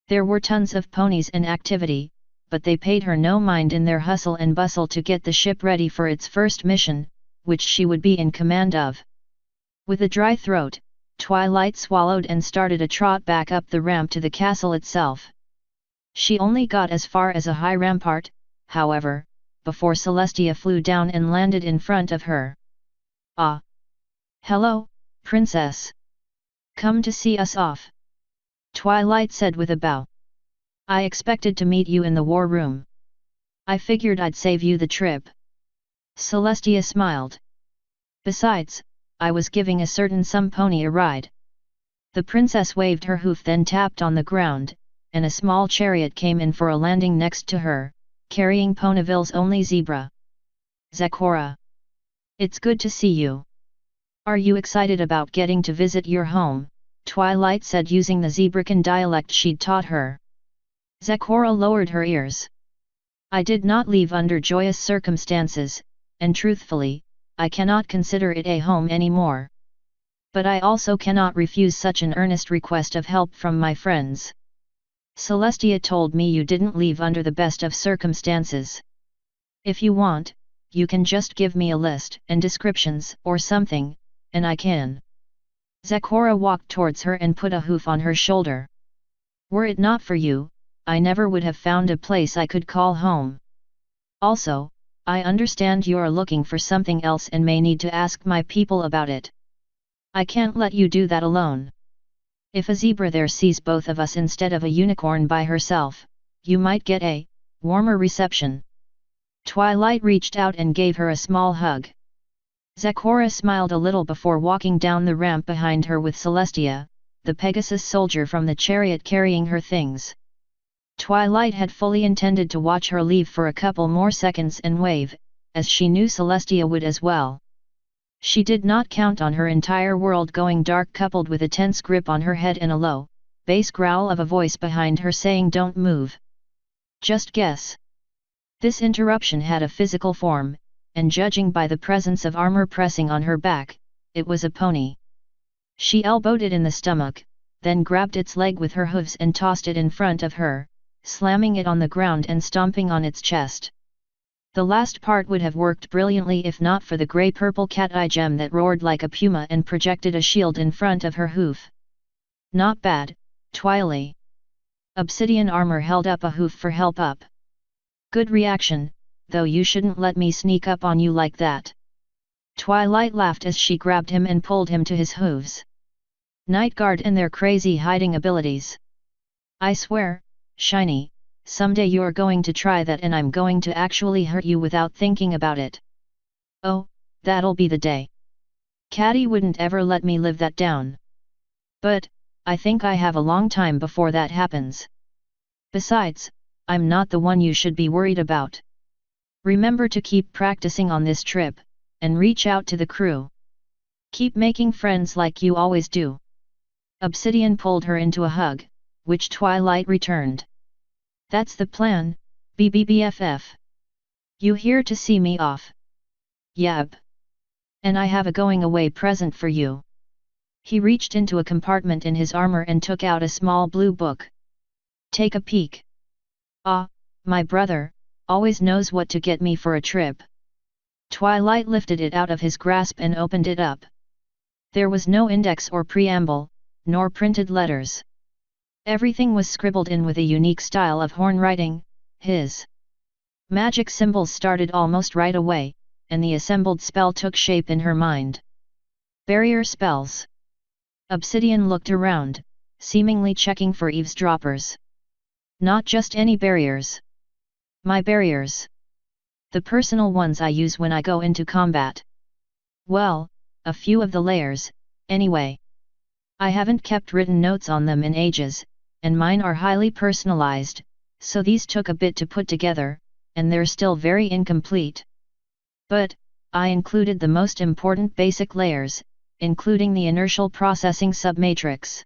Speaker 1: There were tons of ponies and activity, but they paid her no mind in their hustle and bustle to get the ship ready for its first mission, which she would be in command of. With a dry throat, Twilight swallowed and started a trot back up the ramp to the castle itself. She only got as far as a high rampart, however, before Celestia flew down and landed in front of her. Ah! Hello, Princess! Come to see us off? Twilight said with a bow. I expected to meet you in the war room. I figured I'd save you the trip. Celestia smiled. Besides, I was giving a certain some pony a ride. The princess waved her hoof then tapped on the ground, and a small chariot came in for a landing next to her, carrying Ponyville's only zebra. Zecora. It's good to see you. Are you excited about getting to visit your home? Twilight said using the Zebrakan dialect she'd taught her. Zecora lowered her ears. I did not leave under joyous circumstances, and truthfully, I cannot consider it a home anymore. But I also cannot refuse such an earnest request of help from my friends. Celestia told me you didn't leave under the best of circumstances. If you want, you can just give me a list and descriptions or something, and I can. Zecora walked towards her and put a hoof on her shoulder. Were it not for you, I never would have found a place I could call home. Also, I understand you are looking for something else and may need to ask my people about it. I can't let you do that alone. If a zebra there sees both of us instead of a unicorn by herself, you might get a warmer reception. Twilight reached out and gave her a small hug. Zecora smiled a little before walking down the ramp behind her with Celestia, the Pegasus soldier from the chariot carrying her things. Twilight had fully intended to watch her leave for a couple more seconds and wave, as she knew Celestia would as well. She did not count on her entire world going dark coupled with a tense grip on her head and a low, bass growl of a voice behind her saying don't move. Just guess. This interruption had a physical form, and judging by the presence of armor pressing on her back, it was a pony. She elbowed it in the stomach, then grabbed its leg with her hooves and tossed it in front of her, slamming it on the ground and stomping on its chest. The last part would have worked brilliantly if not for the grey-purple cat-eye gem that roared like a puma and projected a shield in front of her hoof. Not bad, Twily. Obsidian armor held up a hoof for help up. Good reaction, though you shouldn't let me sneak up on you like that. Twilight laughed as she grabbed him and pulled him to his hooves. Night Guard and their crazy hiding abilities. I swear, Shiny, someday you're going to try that and I'm going to actually hurt you without thinking about it. Oh, that'll be the day. Catty wouldn't ever let me live that down. But, I think I have a long time before that happens. Besides, I'm not the one you should be worried about. Remember to keep practicing on this trip, and reach out to the crew. Keep making friends like you always do. Obsidian pulled her into a hug, which Twilight returned. That's the plan, BBBFF. You here to see me off? Yep. And I have a going away present for you. He reached into a compartment in his armor and took out a small blue book. Take a peek. Ah, my brother, always knows what to get me for a trip. Twilight lifted it out of his grasp and opened it up. There was no index or preamble, nor printed letters. Everything was scribbled in with a unique style of horn writing, his. Magic symbols started almost right away, and the assembled spell took shape in her mind. Barrier spells. Obsidian looked around, seemingly checking for eavesdroppers. Not just any barriers. My barriers. The personal ones I use when I go into combat. Well, a few of the layers, anyway. I haven't kept written notes on them in ages, and mine are highly personalized, so these took a bit to put together, and they're still very incomplete. But, I included the most important basic layers, including the inertial processing submatrix.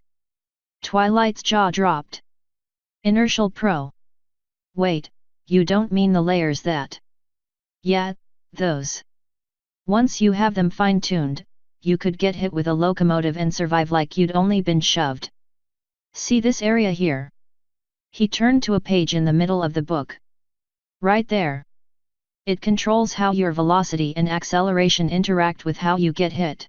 Speaker 1: Twilight's jaw dropped. Inertial Pro. Wait, you don't mean the layers that... Yeah, those. Once you have them fine-tuned, you could get hit with a locomotive and survive like you'd only been shoved. See this area here? He turned to a page in the middle of the book. Right there. It controls how your velocity and acceleration interact with how you get hit.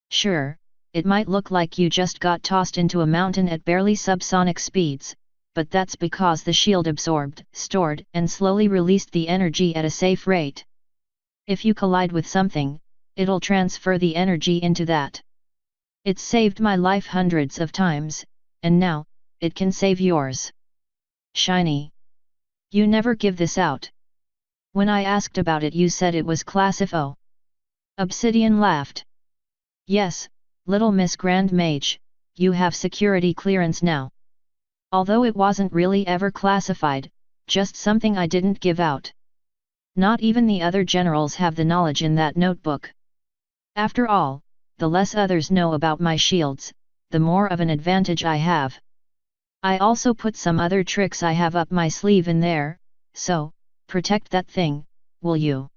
Speaker 1: Sure, it might look like you just got tossed into a mountain at barely subsonic speeds, but that's because the shield absorbed, stored, and slowly released the energy at a safe rate. If you collide with something, it'll transfer the energy into that. It's saved my life hundreds of times, and now, it can save yours. Shiny. You never give this out. When I asked about it you said it was Class FO. Obsidian laughed. Yes, little Miss Grand Mage, you have security clearance now. Although it wasn't really ever classified, just something I didn't give out. Not even the other generals have the knowledge in that notebook. After all, the less others know about my shields, the more of an advantage I have. I also put some other tricks I have up my sleeve in there, so, protect that thing, will you?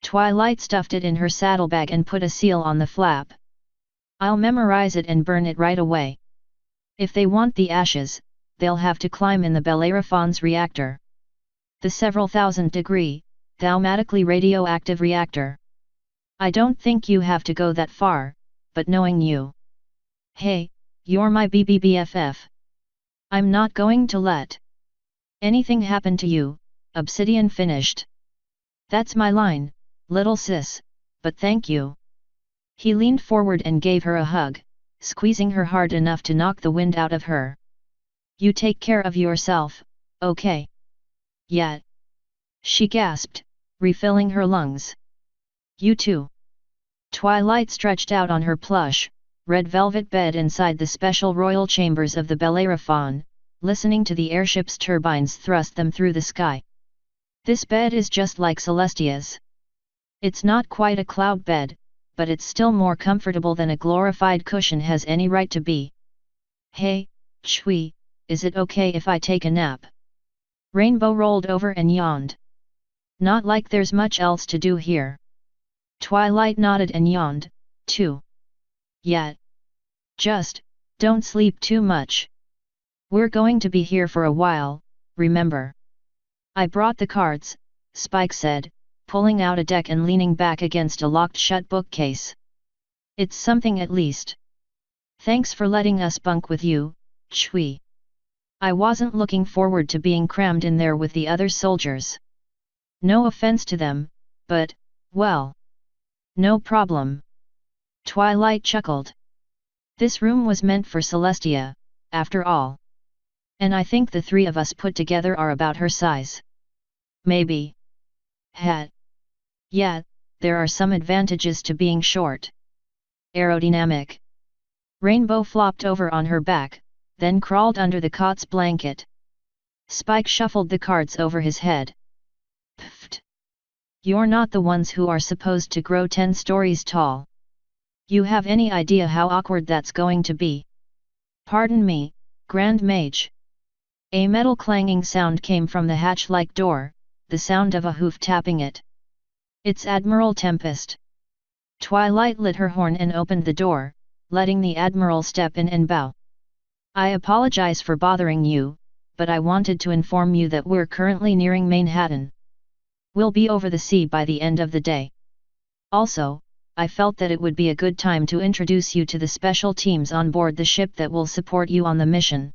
Speaker 1: Twilight stuffed it in her saddlebag and put a seal on the flap. I'll memorize it and burn it right away. If they want the ashes, they'll have to climb in the Bellerophon's reactor. The several thousand-degree, thaumatically radioactive reactor. I don't think you have to go that far, but knowing you. Hey, you're my BBBFF. I'm not going to let anything happen to you, Obsidian finished. That's my line, little sis, but thank you. He leaned forward and gave her a hug, squeezing her hard enough to knock the wind out of her. You take care of yourself, okay? Yeah. She gasped, refilling her lungs. You too. Twilight stretched out on her plush, red velvet bed inside the special royal chambers of the Bellerophon, listening to the airship's turbines thrust them through the sky. This bed is just like Celestia's. It's not quite a cloud bed, but it's still more comfortable than a glorified cushion has any right to be. Hey, Chui, is it okay if I take a nap? Rainbow rolled over and yawned. Not like there's much else to do here. Twilight nodded and yawned, too. Yeah. Just, don't sleep too much. We're going to be here for a while, remember? I brought the cards, Spike said, pulling out a deck and leaning back against a locked-shut bookcase. It's something at least. Thanks for letting us bunk with you, Chui. I wasn't looking forward to being crammed in there with the other soldiers. No offense to them, but, well. No problem. Twilight chuckled. This room was meant for Celestia, after all. And I think the three of us put together are about her size. Maybe. Yeah, there are some advantages to being short. Aerodynamic. Rainbow flopped over on her back, then crawled under the cot's blanket. Spike shuffled the cards over his head. Pfft. You're not the ones who are supposed to grow 10 stories tall. You have any idea how awkward that's going to be? Pardon me, Grand Mage. A metal clanging sound came from the hatch-like door, the sound of a hoof tapping it. It's Admiral Tempest. Twilight lit her horn and opened the door, letting the Admiral step in and bow. I apologize for bothering you, but I wanted to inform you that we're currently nearing Manhattan. We'll be over the sea by the end of the day. Also, I felt that it would be a good time to introduce you to the special teams on board the ship that will support you on the mission.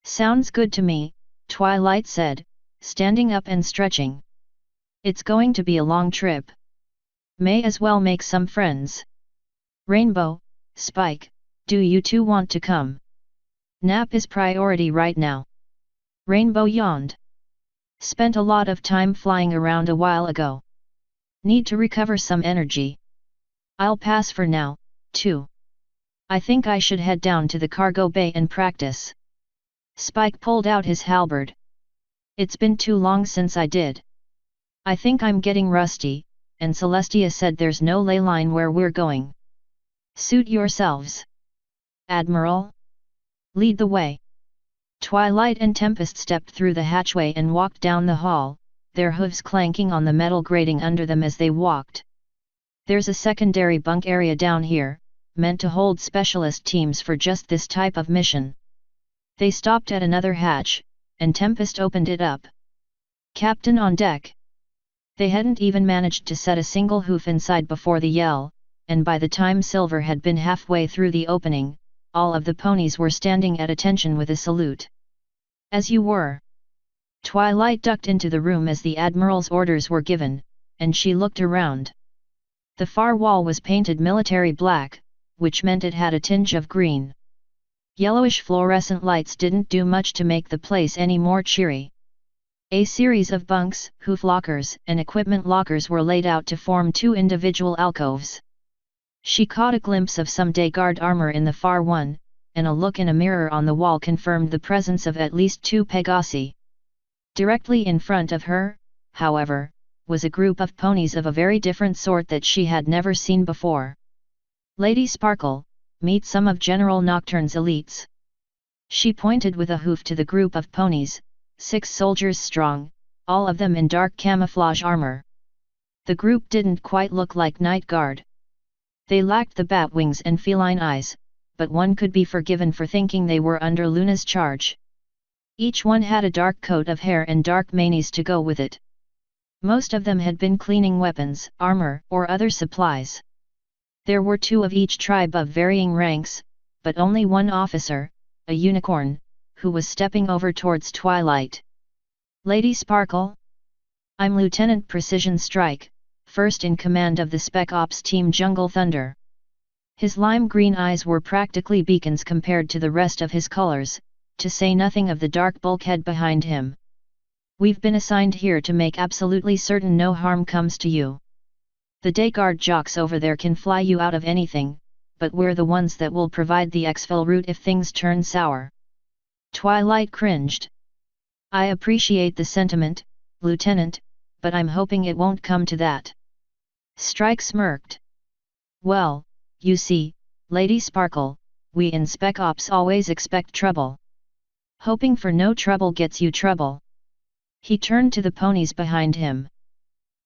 Speaker 1: Sounds good to me, Twilight said, standing up and stretching. It's going to be a long trip. May as well make some friends. Rainbow, Spike, do you two want to come? Nap is priority right now. Rainbow yawned. Spent a lot of time flying around a while ago. Need to recover some energy. I'll pass for now, too. I think I should head down to the cargo bay and practice. Spike pulled out his halberd. It's been too long since I did. I think I'm getting rusty, and Celestia said there's no ley line where we're going. Suit yourselves. Admiral? Lead the way. Twilight and Tempest stepped through the hatchway and walked down the hall, their hooves clanking on the metal grating under them as they walked. There's a secondary bunk area down here, meant to hold specialist teams for just this type of mission. They stopped at another hatch, and Tempest opened it up. Captain on deck. They hadn't even managed to set a single hoof inside before the yell, and by the time Silver had been halfway through the opening, all of the ponies were standing at attention with a salute. As you were. Twilight ducked into the room as the Admiral's orders were given, and she looked around. The far wall was painted military black, which meant it had a tinge of green. Yellowish fluorescent lights didn't do much to make the place any more cheery. A series of bunks, hoof lockers, and equipment lockers were laid out to form 2 individual alcoves. She caught a glimpse of some day guard armor in the far one, and a look in a mirror on the wall confirmed the presence of at least 2 Pegasi. Directly in front of her, however, was a group of ponies of a very different sort that she had never seen before. "Lady Sparkle, meet some of General Nocturne's elites." She pointed with a hoof to the group of ponies, 6 soldiers strong, all of them in dark camouflage armor. The group didn't quite look like Night Guard. They lacked the bat wings and feline eyes, but one could be forgiven for thinking they were under Luna's charge. Each one had a dark coat of hair and dark manes to go with it. Most of them had been cleaning weapons, armor, or other supplies. There were 2 of each tribe of varying ranks, but only one officer, a unicorn, who was stepping over towards Twilight. "Lady Sparkle? I'm Lieutenant Precision Strike, first in command of the Spec Ops Team Jungle Thunder." His lime green eyes were practically beacons compared to the rest of his colors, to say nothing of the dark bulkhead behind him. "We've been assigned here to make absolutely certain no harm comes to you. The day guard jocks over there can fly you out of anything, but we're the ones that will provide the exfil route if things turn sour." Twilight cringed. "I appreciate the sentiment, Lieutenant, but I'm hoping it won't come to that." Strike smirked. "Well, you see, Lady Sparkle, we in Spec Ops always expect trouble. Hoping for no trouble gets you trouble." He turned to the ponies behind him.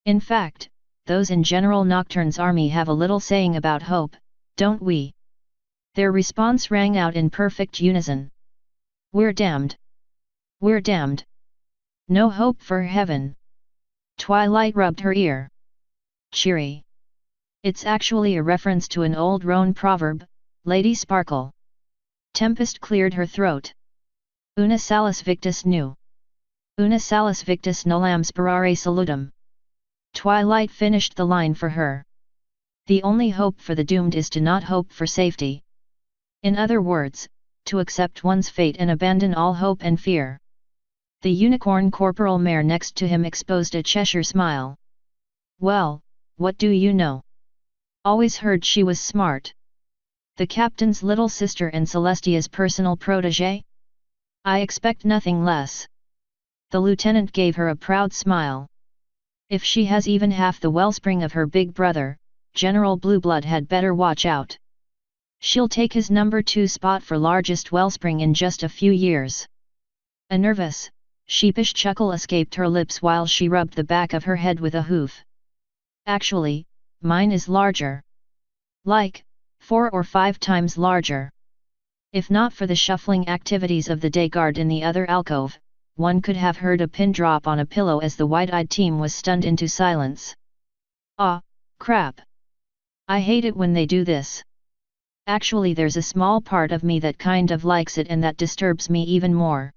Speaker 1: "In fact, those in General Nocturne's army have a little saying about hope, don't we?" Their response rang out in perfect unison. "We're damned! We're damned! No hope for heaven!" Twilight rubbed her ear. "Cheery! It's actually a reference to an old Rhone proverb, Lady Sparkle." Tempest cleared her throat. "Una salus victus nu. Una salus victus nullam sperare salutum." Twilight finished the line for her. The only hope for the doomed is to not hope for safety. In other words, to accept one's fate and abandon all hope and fear. The unicorn corporal mare next to him exposed a Cheshire smile. "Well, what do you know? Always heard she was smart. The captain's little sister and Celestia's personal protégé? I expect nothing less." The lieutenant gave her a proud smile. "If she has even half the wellspring of her big brother, General Blueblood had better watch out. She'll take his number 2 spot for largest wellspring in just a few years." A nervous, sheepish chuckle escaped her lips while she rubbed the back of her head with a hoof. "Actually, mine is larger. Like, 4 or 5 times larger. If not for the shuffling activities of the day guard in the other alcove, one could have heard a pin drop on a pillow as the wide-eyed team was stunned into silence. Ah, crap! I hate it when they do this. Actually, there's a small part of me that kind of likes it, and that disturbs me even more."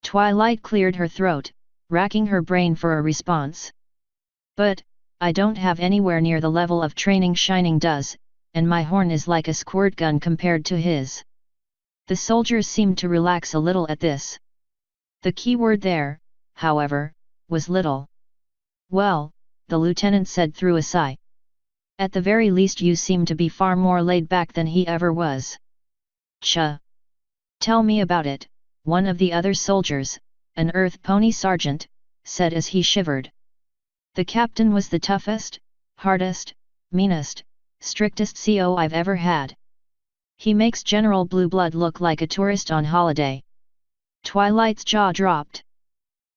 Speaker 1: Twilight cleared her throat, racking her brain for a response. "But, I don't have anywhere near the level of training Shining does, and my horn is like a squirt gun compared to his." The soldiers seemed to relax a little at this. The key word there, however, was little. "Well," the lieutenant said through a sigh. "At the very least you seem to be far more laid back than he ever was." "Cha! Tell me about it," one of the other soldiers, an Earth Pony sergeant, said as he shivered. "The captain was the toughest, hardest, meanest, strictest CO I've ever had. He makes General Blueblood look like a tourist on holiday." Twilight's jaw dropped.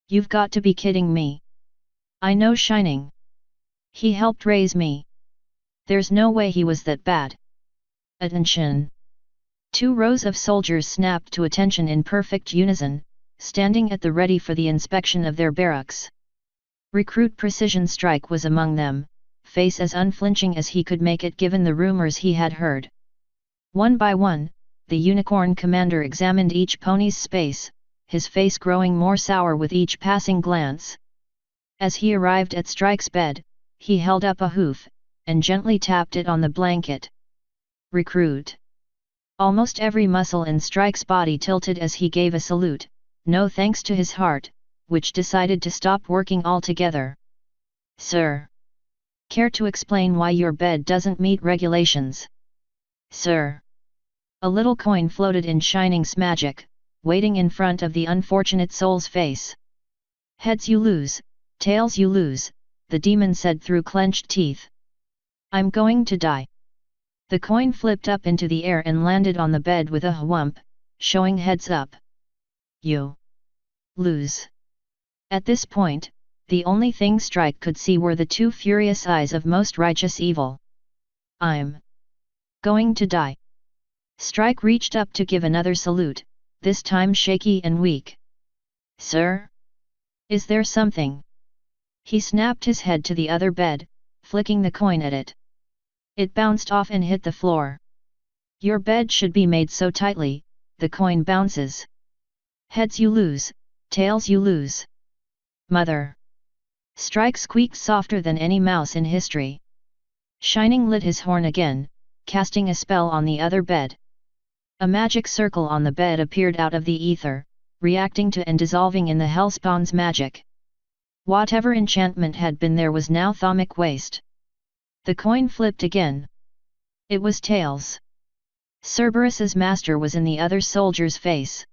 Speaker 1: "You've got to be kidding me. I know Shining. He helped raise me. There's no way he was that bad." "Attention!" 2 rows of soldiers snapped to attention in perfect unison, standing at the ready for the inspection of their barracks. Recruit Precision Strike was among them, face as unflinching as he could make it given the rumors he had heard. One by one, the unicorn commander examined each pony's space, his face growing more sour with each passing glance. As he arrived at Strike's bed, he held up a hoof, and gently tapped it on the blanket. "Recruit." Almost every muscle in Strike's body tilted as he gave a salute, no thanks to his heart, which decided to stop working altogether. "Sir. Care to explain why your bed doesn't meet regulations?" "Sir. A little coin floated in shining magic, waiting in front of the unfortunate soul's face. Heads you lose, tails you lose, the demon said through clenched teeth. I'm going to die. The coin flipped up into the air and landed on the bed with a whump, showing heads up. You lose. At this point, the only thing Strike could see were the two furious eyes of most righteous evil. I'm going to die. Strike reached up to give another salute, this time shaky and weak. Sir? Is there something? He snapped his head to the other bed, flicking the coin at it. It bounced off and hit the floor. Your bed should be made so tightly, the coin bounces. Heads you lose, tails you lose. Mother! Strike squeaked softer than any mouse in history. Shining lit his horn again, casting a spell on the other bed. A magic circle on the bed appeared out of the ether, reacting to and dissolving in the Hellspawn's magic. Whatever enchantment had been there was now thaumic waste. The coin flipped again. It was tails. Cerberus's master was in the other soldier's face.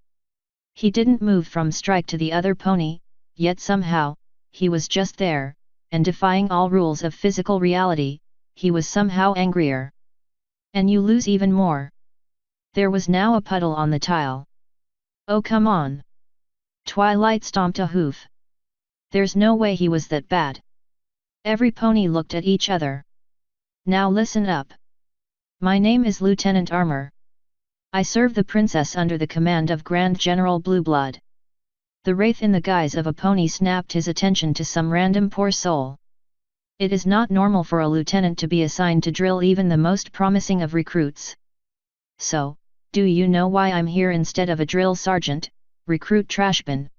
Speaker 1: He didn't move from Strike to the other pony, yet somehow, he was just there, and defying all rules of physical reality, he was somehow angrier. And you lose even more. There was now a puddle on the tile. Oh come on! Twilight stomped a hoof. There's no way he was that bad. Every pony looked at each other. Now listen up. My name is Lieutenant Armor. I serve the princess under the command of Grand General Blueblood. The wraith in the guise of a pony snapped his attention to some random poor soul. It is not normal for a lieutenant to be assigned to drill even the most promising of recruits. So, do you know why I'm here instead of a drill sergeant, Recruit Trashbin?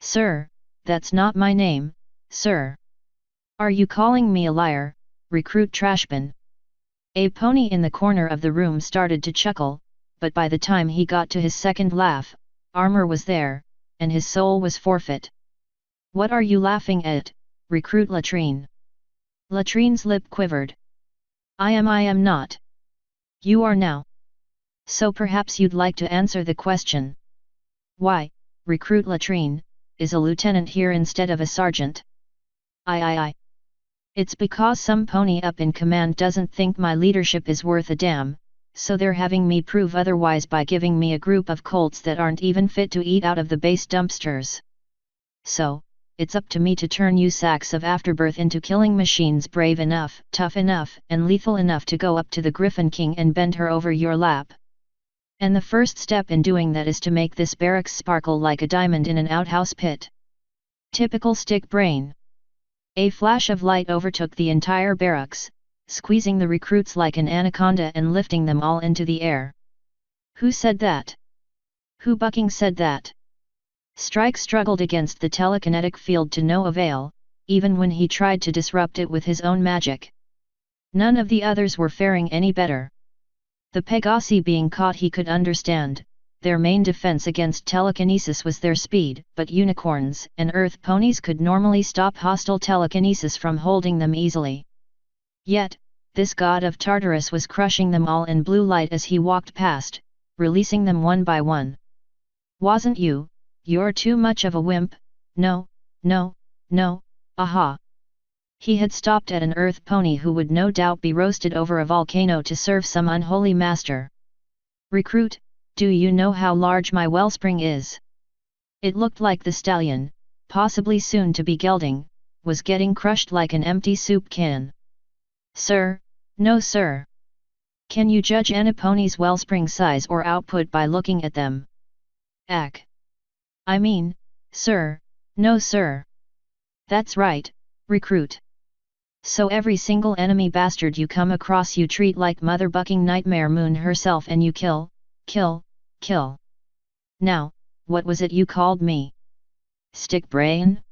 Speaker 1: Sir, that's not my name, sir. Are you calling me a liar, Recruit Trashbin? A pony in the corner of the room started to chuckle, but by the time he got to his second laugh, Armor was there, and his soul was forfeit. What are you laughing at, Recruit Latrine? Latrine's lip quivered. I am not. You are now. So perhaps you'd like to answer the question. Why, Recruit Latrine, is a lieutenant here instead of a sergeant? I. It's because some pony up in command doesn't think my leadership is worth a damn, so they're having me prove otherwise by giving me a group of colts that aren't even fit to eat out of the base dumpsters. So, it's up to me to turn you sacks of afterbirth into killing machines brave enough, tough enough, and lethal enough to go up to the Griffin King and bend her over your lap. And the first step in doing that is to make this barracks sparkle like a diamond in an outhouse pit. Typical stick brain. A flash of light overtook the entire barracks, squeezing the recruits like an anaconda and lifting them all into the air. Who said that? Who bucking said that? Strike struggled against the telekinetic field to no avail, even when he tried to disrupt it with his own magic. None of the others were faring any better. The Pegasi being caught he could understand, their main defense against telekinesis was their speed, but unicorns and earth ponies could normally stop hostile telekinesis from holding them easily. Yet, this god of Tartarus was crushing them all in blue light as he walked past, releasing them one by one. Wasn't you? You're too much of a wimp, no, aha. He had stopped at an earth pony who would no doubt be roasted over a volcano to serve some unholy master. Recruit, do you know how large my wellspring is? It looked like the stallion, possibly soon to be gelding, was getting crushed like an empty soup can. Sir, no sir. Can you judge any pony's wellspring size or output by looking at them? Ack. I mean, sir, no sir. That's right, recruit. So every single enemy bastard you come across you treat like Mother Bucking Nightmare Moon herself and you kill. Now, what was it you called me? Stick brain?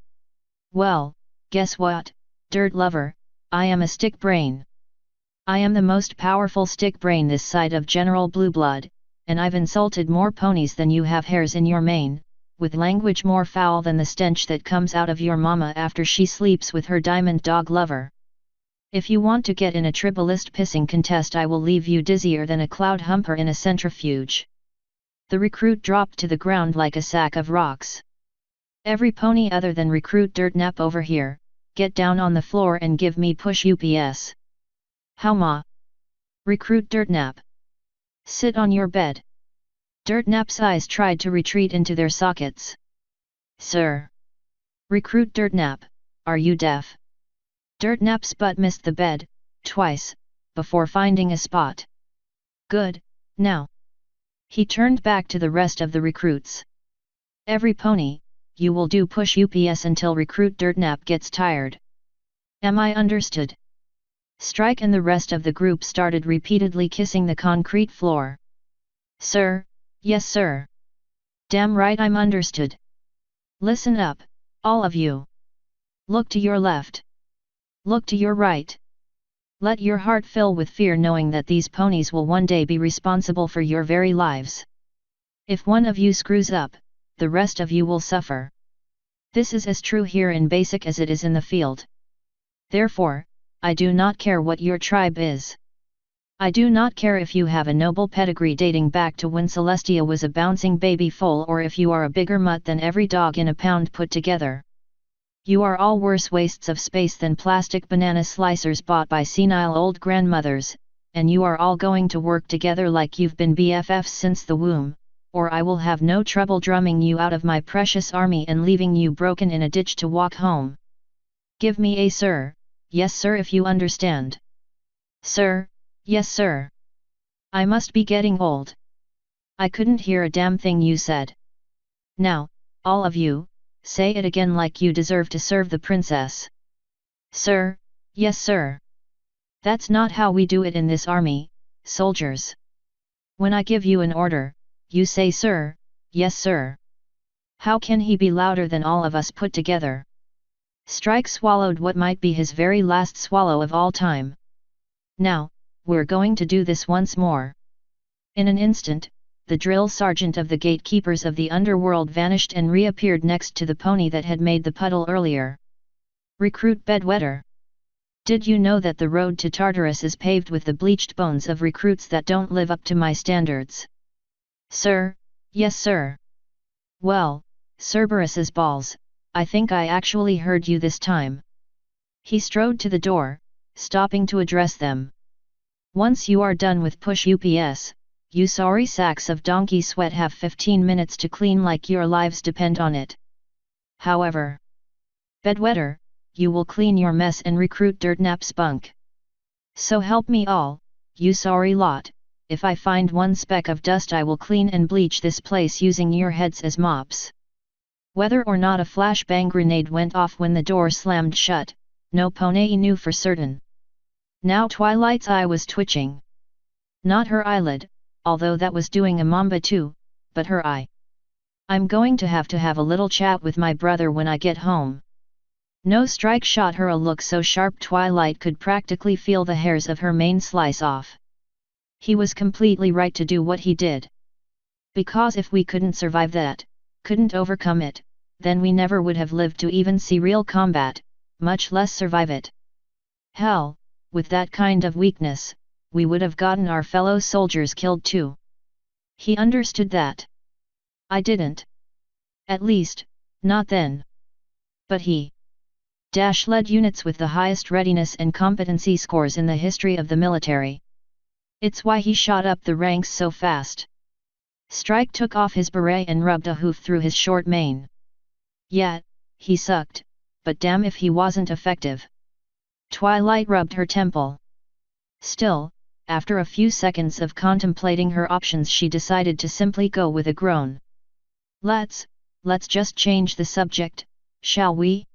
Speaker 1: Well, guess what, dirt lover, I am a stick brain. I am the most powerful stick brain this side of General Blueblood, and I've insulted more ponies than you have hairs in your mane, with language more foul than the stench that comes out of your mama after she sleeps with her diamond dog lover. If you want to get in a tribalist pissing contest, I will leave you dizzier than a cloud humper in a centrifuge. The recruit dropped to the ground like a sack of rocks. Every pony other than recruit Dirtnap over here, get down on the floor and give me push UPS. How ma? Recruit Dirtnap. Sit on your bed. Dirtnap's eyes tried to retreat into their sockets. Sir. Recruit Dirtnap, are you deaf? Dirtnap's butt missed the bed, twice, before finding a spot. Good, now. He turned back to the rest of the recruits. Every pony, you will do push UPS until recruit Dirtnap gets tired. Am I understood? Strike and the rest of the group started repeatedly kissing the concrete floor. Sir, yes sir. Damn right I'm understood. Listen up, all of you. Look to your left. Look to your right. Let your heart fill with fear knowing that these ponies will one day be responsible for your very lives. If one of you screws up, the rest of you will suffer. This is as true here in basic as it is in the field. Therefore, I do not care what your tribe is. I do not care if you have a noble pedigree dating back to when Celestia was a bouncing baby foal or if you are a bigger mutt than every dog in a pound put together. You are all worse wastes of space than plastic banana slicers bought by senile old grandmothers, and you are all going to work together like you've been BFFs since the womb, or I will have no trouble drumming you out of my precious army and leaving you broken in a ditch to walk home. Give me a sir, yes sir if you understand. Sir, yes sir. I must be getting old. I couldn't hear a damn thing you said. Now, all of you, say it again like you deserve to serve the princess. Sir, yes sir. That's not how we do it in this army, soldiers. When I give you an order, you say sir, yes sir. How can he be louder than all of us put together? Strike swallowed what might be his very last swallow of all time. Now, we're going to do this once more. In an instant, the drill sergeant of the gatekeepers of the underworld vanished and reappeared next to the pony that had made the puddle earlier. Recruit Bedwetter. Did you know that the road to Tartarus is paved with the bleached bones of recruits that don't live up to my standards? Sir, yes sir. Well, Cerberus's balls, I think I actually heard you this time. He strode to the door, stopping to address them. Once you are done with push UPS, you sorry sacks of donkey sweat have 15 minutes to clean like your lives depend on it. However, Bedwetter, you will clean your mess and recruit Dirtnap spunk. So help me all, you sorry lot, if I find one speck of dust I will clean and bleach this place using your heads as mops. Whether or not a flashbang grenade went off when the door slammed shut, no pony knew for certain. Now Twilight's eye was twitching. Not her eyelid, although that was doing a mamba too, but her eye. I'm going to have a little chat with my brother when I get home. No Strike shot her a look so sharp Twilight could practically feel the hairs of her mane slice off. He was completely right to do what he did. Because if we couldn't survive that, couldn't overcome it, then we never would have lived to even see real combat, much less survive it. Hell, with that kind of weakness, we would have gotten our fellow soldiers killed too. He understood that. I didn't. At least, not then. But he led units with the highest readiness and competency scores in the history of the military. It's why he shot up the ranks so fast. Strike took off his beret and rubbed a hoof through his short mane. Yeah, he sucked, but damn if he wasn't effective. Twilight rubbed her temple. Still, after a few seconds of contemplating her options she decided to simply go with a groan. Let's just change the subject, shall we?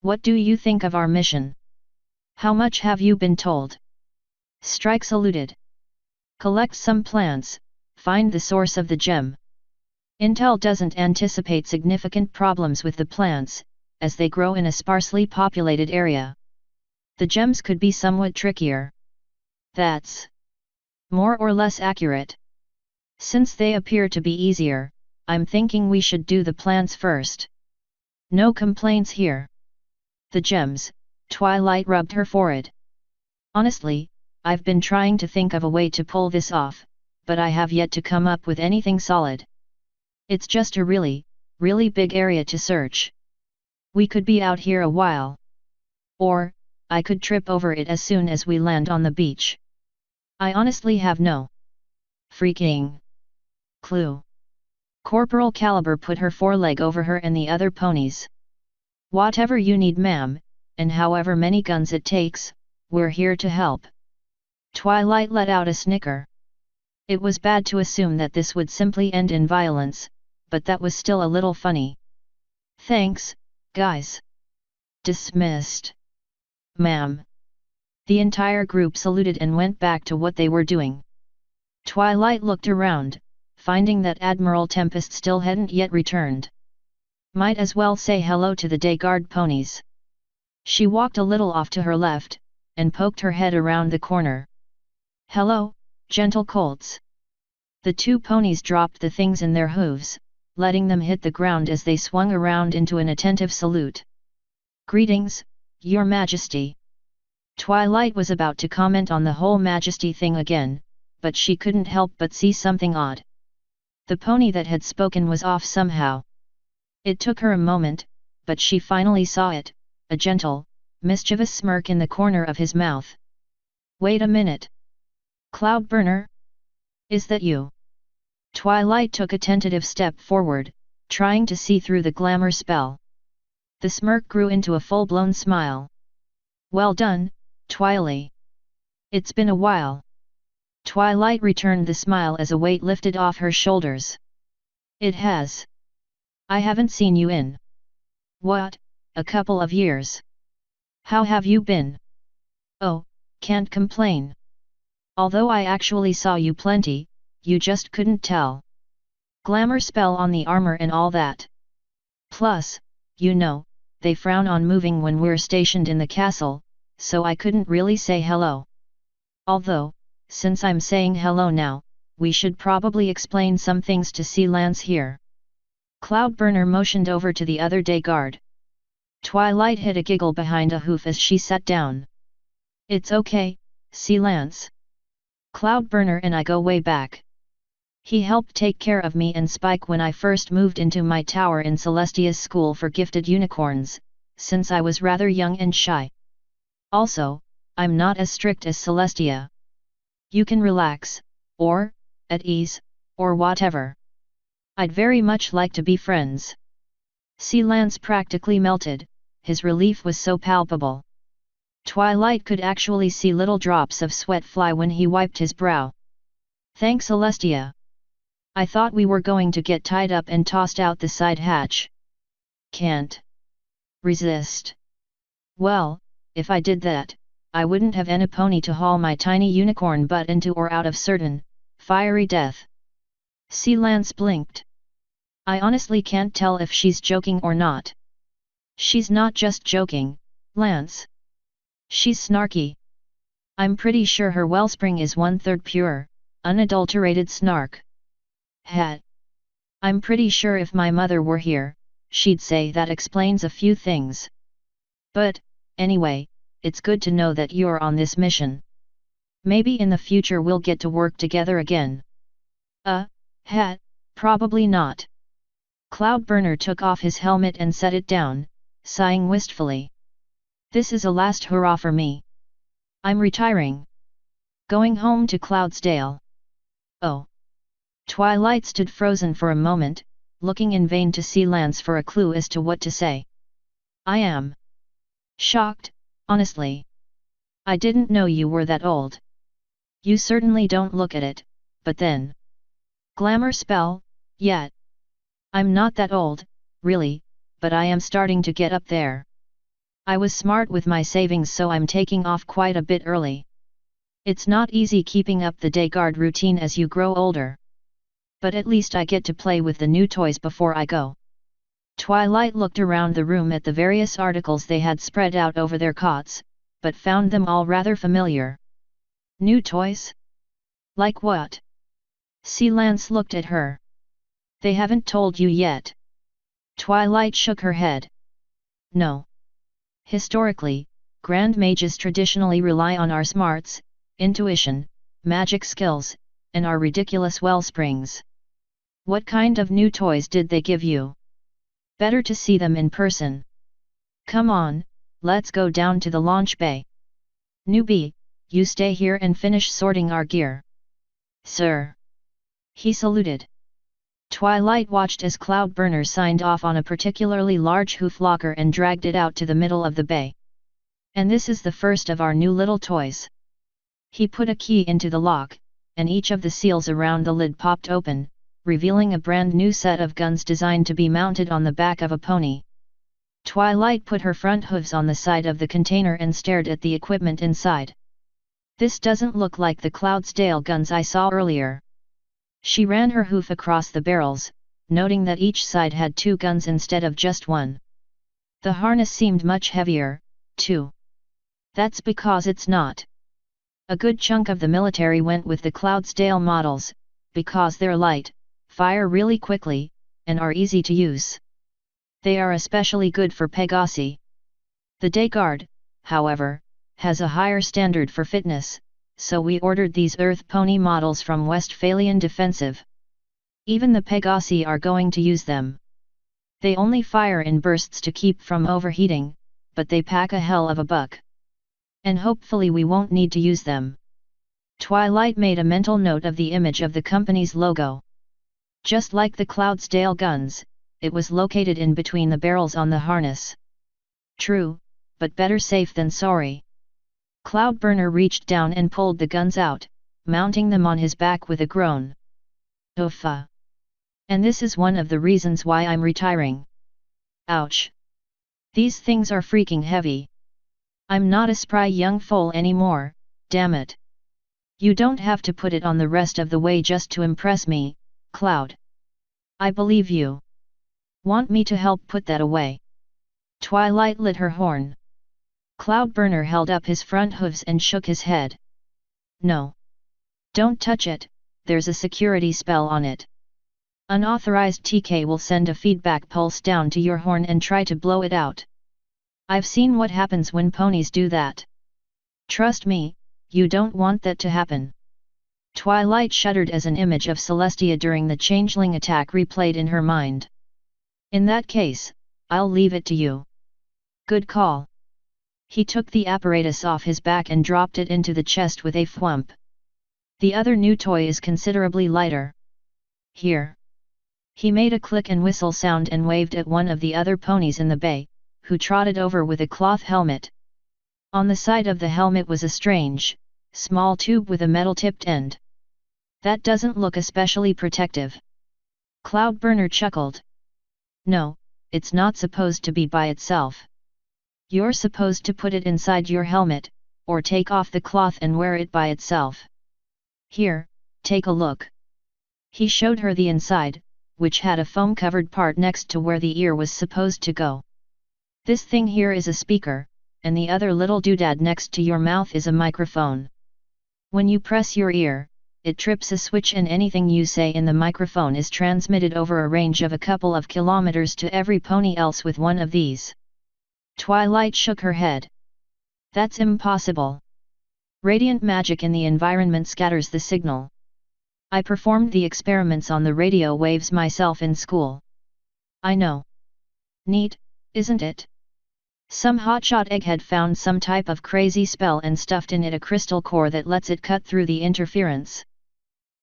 Speaker 1: What do you think of our mission? How much have you been told? Strike saluted. Collect some plants, find the source of the gem. Intel doesn't anticipate significant problems with the plants, as they grow in a sparsely populated area. The gems could be somewhat trickier. That's more or less accurate. Since they appear to be easier, I'm thinking we should do the plants first. No complaints here. The gems, Twilight rubbed her forehead. Honestly, I've been trying to think of a way to pull this off, but I have yet to come up with anything solid. It's just a really big area to search. We could be out here a while. Or, I could trip over it as soon as we land on the beach. I honestly have no freaking clue. Corporal Caliber put her foreleg over her and the other ponies. Whatever you need, ma'am, and however many guns it takes, we're here to help. Twilight let out a snicker. It was bad to assume that this would simply end in violence, but that was still a little funny. Thanks, guys. Dismissed. Ma'am. The entire group saluted and went back to what they were doing. Twilight looked around, finding that Admiral Tempest still hadn't yet returned. Might as well say hello to the day guard ponies. She walked a little off to her left, and poked her head around the corner. Hello, gentle colts. The two ponies dropped the things in their hooves, letting them hit the ground as they swung around into an attentive salute. Greetings, Your Majesty. Twilight was about to comment on the whole Majesty thing again, but she couldn't help but see something odd. The pony that had spoken was off somehow. It took her a moment, but she finally saw it, a gentle, mischievous smirk in the corner of his mouth. Wait a minute. Cloudburner? Is that you? Twilight took a tentative step forward, trying to see through the glamour spell. The smirk grew into a full-blown smile. Well done, Twily. It's been a while. Twilight returned the smile as a weight lifted off her shoulders. It has. I haven't seen you in. What, a couple of years. How have you been? Oh, can't complain. Although I actually saw you plenty, you just couldn't tell. Glamour spell on the armor and all that. Plus, you know, they frown on moving when we're stationed in the castle, so I couldn't really say hello. Although, since I'm saying hello now, we should probably explain some things to Sea Lance here. Cloudburner motioned over to the other day guard. Twilight hid a giggle behind a hoof as she sat down. It's okay, Sea Lance. Cloudburner and I go way back. He helped take care of me and Spike when I first moved into my tower in Celestia's school for gifted unicorns, since I was rather young and shy. Also, I'm not as strict as Celestia. You can relax, or, at ease, or whatever. I'd very much like to be friends. Sea Lance practically melted, his relief was so palpable. Twilight could actually see little drops of sweat fly when he wiped his brow. Thanks, Celestia. I thought we were going to get tied up and tossed out the side hatch. Can't resist. Well, if I did that, I wouldn't have any pony to haul my tiny unicorn butt into or out of certain fiery death. Sea Lance blinked. I honestly can't tell if she's joking or not. She's not just joking, Lance. She's snarky. I'm pretty sure her wellspring is 1/3 pure, unadulterated snark. Hat. I'm pretty sure if my mother were here, she'd say that explains a few things. But, anyway, it's good to know that you're on this mission. Maybe in the future we'll get to work together again. Hat, probably not. Cloudburner took off his helmet and set it down, sighing wistfully. This is a last hurrah for me. I'm retiring. Going home to Cloudsdale. Oh. Twilight stood frozen for a moment, looking in vain to Sea Lance for a clue as to what to say. I am shocked, honestly. I didn't know you were that old. You certainly don't look at it, but then. Glamour spell, yet. I'm not that old, really, but I am starting to get up there. I was smart with my savings, so I'm taking off quite a bit early. It's not easy keeping up the day guard routine as you grow older. But at least I get to play with the new toys before I go. Twilight looked around the room at the various articles they had spread out over their cots, but found them all rather familiar. New toys? Like what? Sea Lance looked at her. They haven't told you yet. Twilight shook her head. No. Historically, Grand mages traditionally rely on our smarts, intuition, magic skills, and our ridiculous wellsprings. What kind of new toys did they give you? Better to see them in person. Come on, let's go down to the launch bay. Newbie, you stay here and finish sorting our gear. Sir. He saluted. Twilight watched as Cloudburner signed off on a particularly large hoof locker and dragged it out to the middle of the bay. And this is the first of our new little toys. He put a key into the lock, and each of the seals around the lid popped open, revealing a brand new set of guns designed to be mounted on the back of a pony. Twilight put her front hooves on the side of the container and stared at the equipment inside. This doesn't look like the Cloudsdale guns I saw earlier. She ran her hoof across the barrels, noting that each side had 2 guns instead of just 1. The harness seemed much heavier, too. That's because it's not. A good chunk of the military went with the Cloudsdale models, because they're light, fire really quickly, and are easy to use. They are especially good for Pegasi. The Day Guard, however, has a higher standard for fitness, so we ordered these Earth Pony models from Westphalian Defensive. Even the Pegasi are going to use them. They only fire in bursts to keep from overheating, but they pack a hell of a buck. And hopefully we won't need to use them. Twilight made a mental note of the image of the company's logo. Just like the Cloudsdale guns, it was located in between the barrels on the harness. True, but better safe than sorry. Cloudburner reached down and pulled the guns out, mounting them on his back with a groan. Uffa. And this is one of the reasons why I'm retiring. Ouch. These things are freaking heavy. I'm not a spry young foal anymore, damn it. You don't have to put it on the rest of the way just to impress me, Cloud. I believe you. Want me to help put that away? Twilight lit her horn. Cloudburner held up his front hooves and shook his head. No. Don't touch it, there's a security spell on it. Unauthorized TK will send a feedback pulse down to your horn and try to blow it out. I've seen what happens when ponies do that. Trust me, you don't want that to happen. Twilight shuddered as an image of Celestia during the changeling attack replayed in her mind. In that case, I'll leave it to you. Good call. He took the apparatus off his back and dropped it into the chest with a thwump. The other new toy is considerably lighter. Here. He made a click and whistle sound and waved at one of the other ponies in the bay, who trotted over with a cloth helmet. On the side of the helmet was a strange, small tube with a metal-tipped end. That doesn't look especially protective. Cloudburner chuckled. No, it's not supposed to be by itself. You're supposed to put it inside your helmet, or take off the cloth and wear it by itself. Here, take a look. He showed her the inside, which had a foam-covered part next to where the ear was supposed to go. This thing here is a speaker, and the other little doodad next to your mouth is a microphone. When you press your ear, it trips a switch and anything you say in the microphone is transmitted over a range of a couple of kilometers to every pony else with one of these. Twilight shook her head. That's impossible. Radiant magic in the environment scatters the signal. I performed the experiments on the radio waves myself in school. I know. Neat, isn't it? Some hotshot egghead found some type of crazy spell and stuffed in it a crystal core that lets it cut through the interference.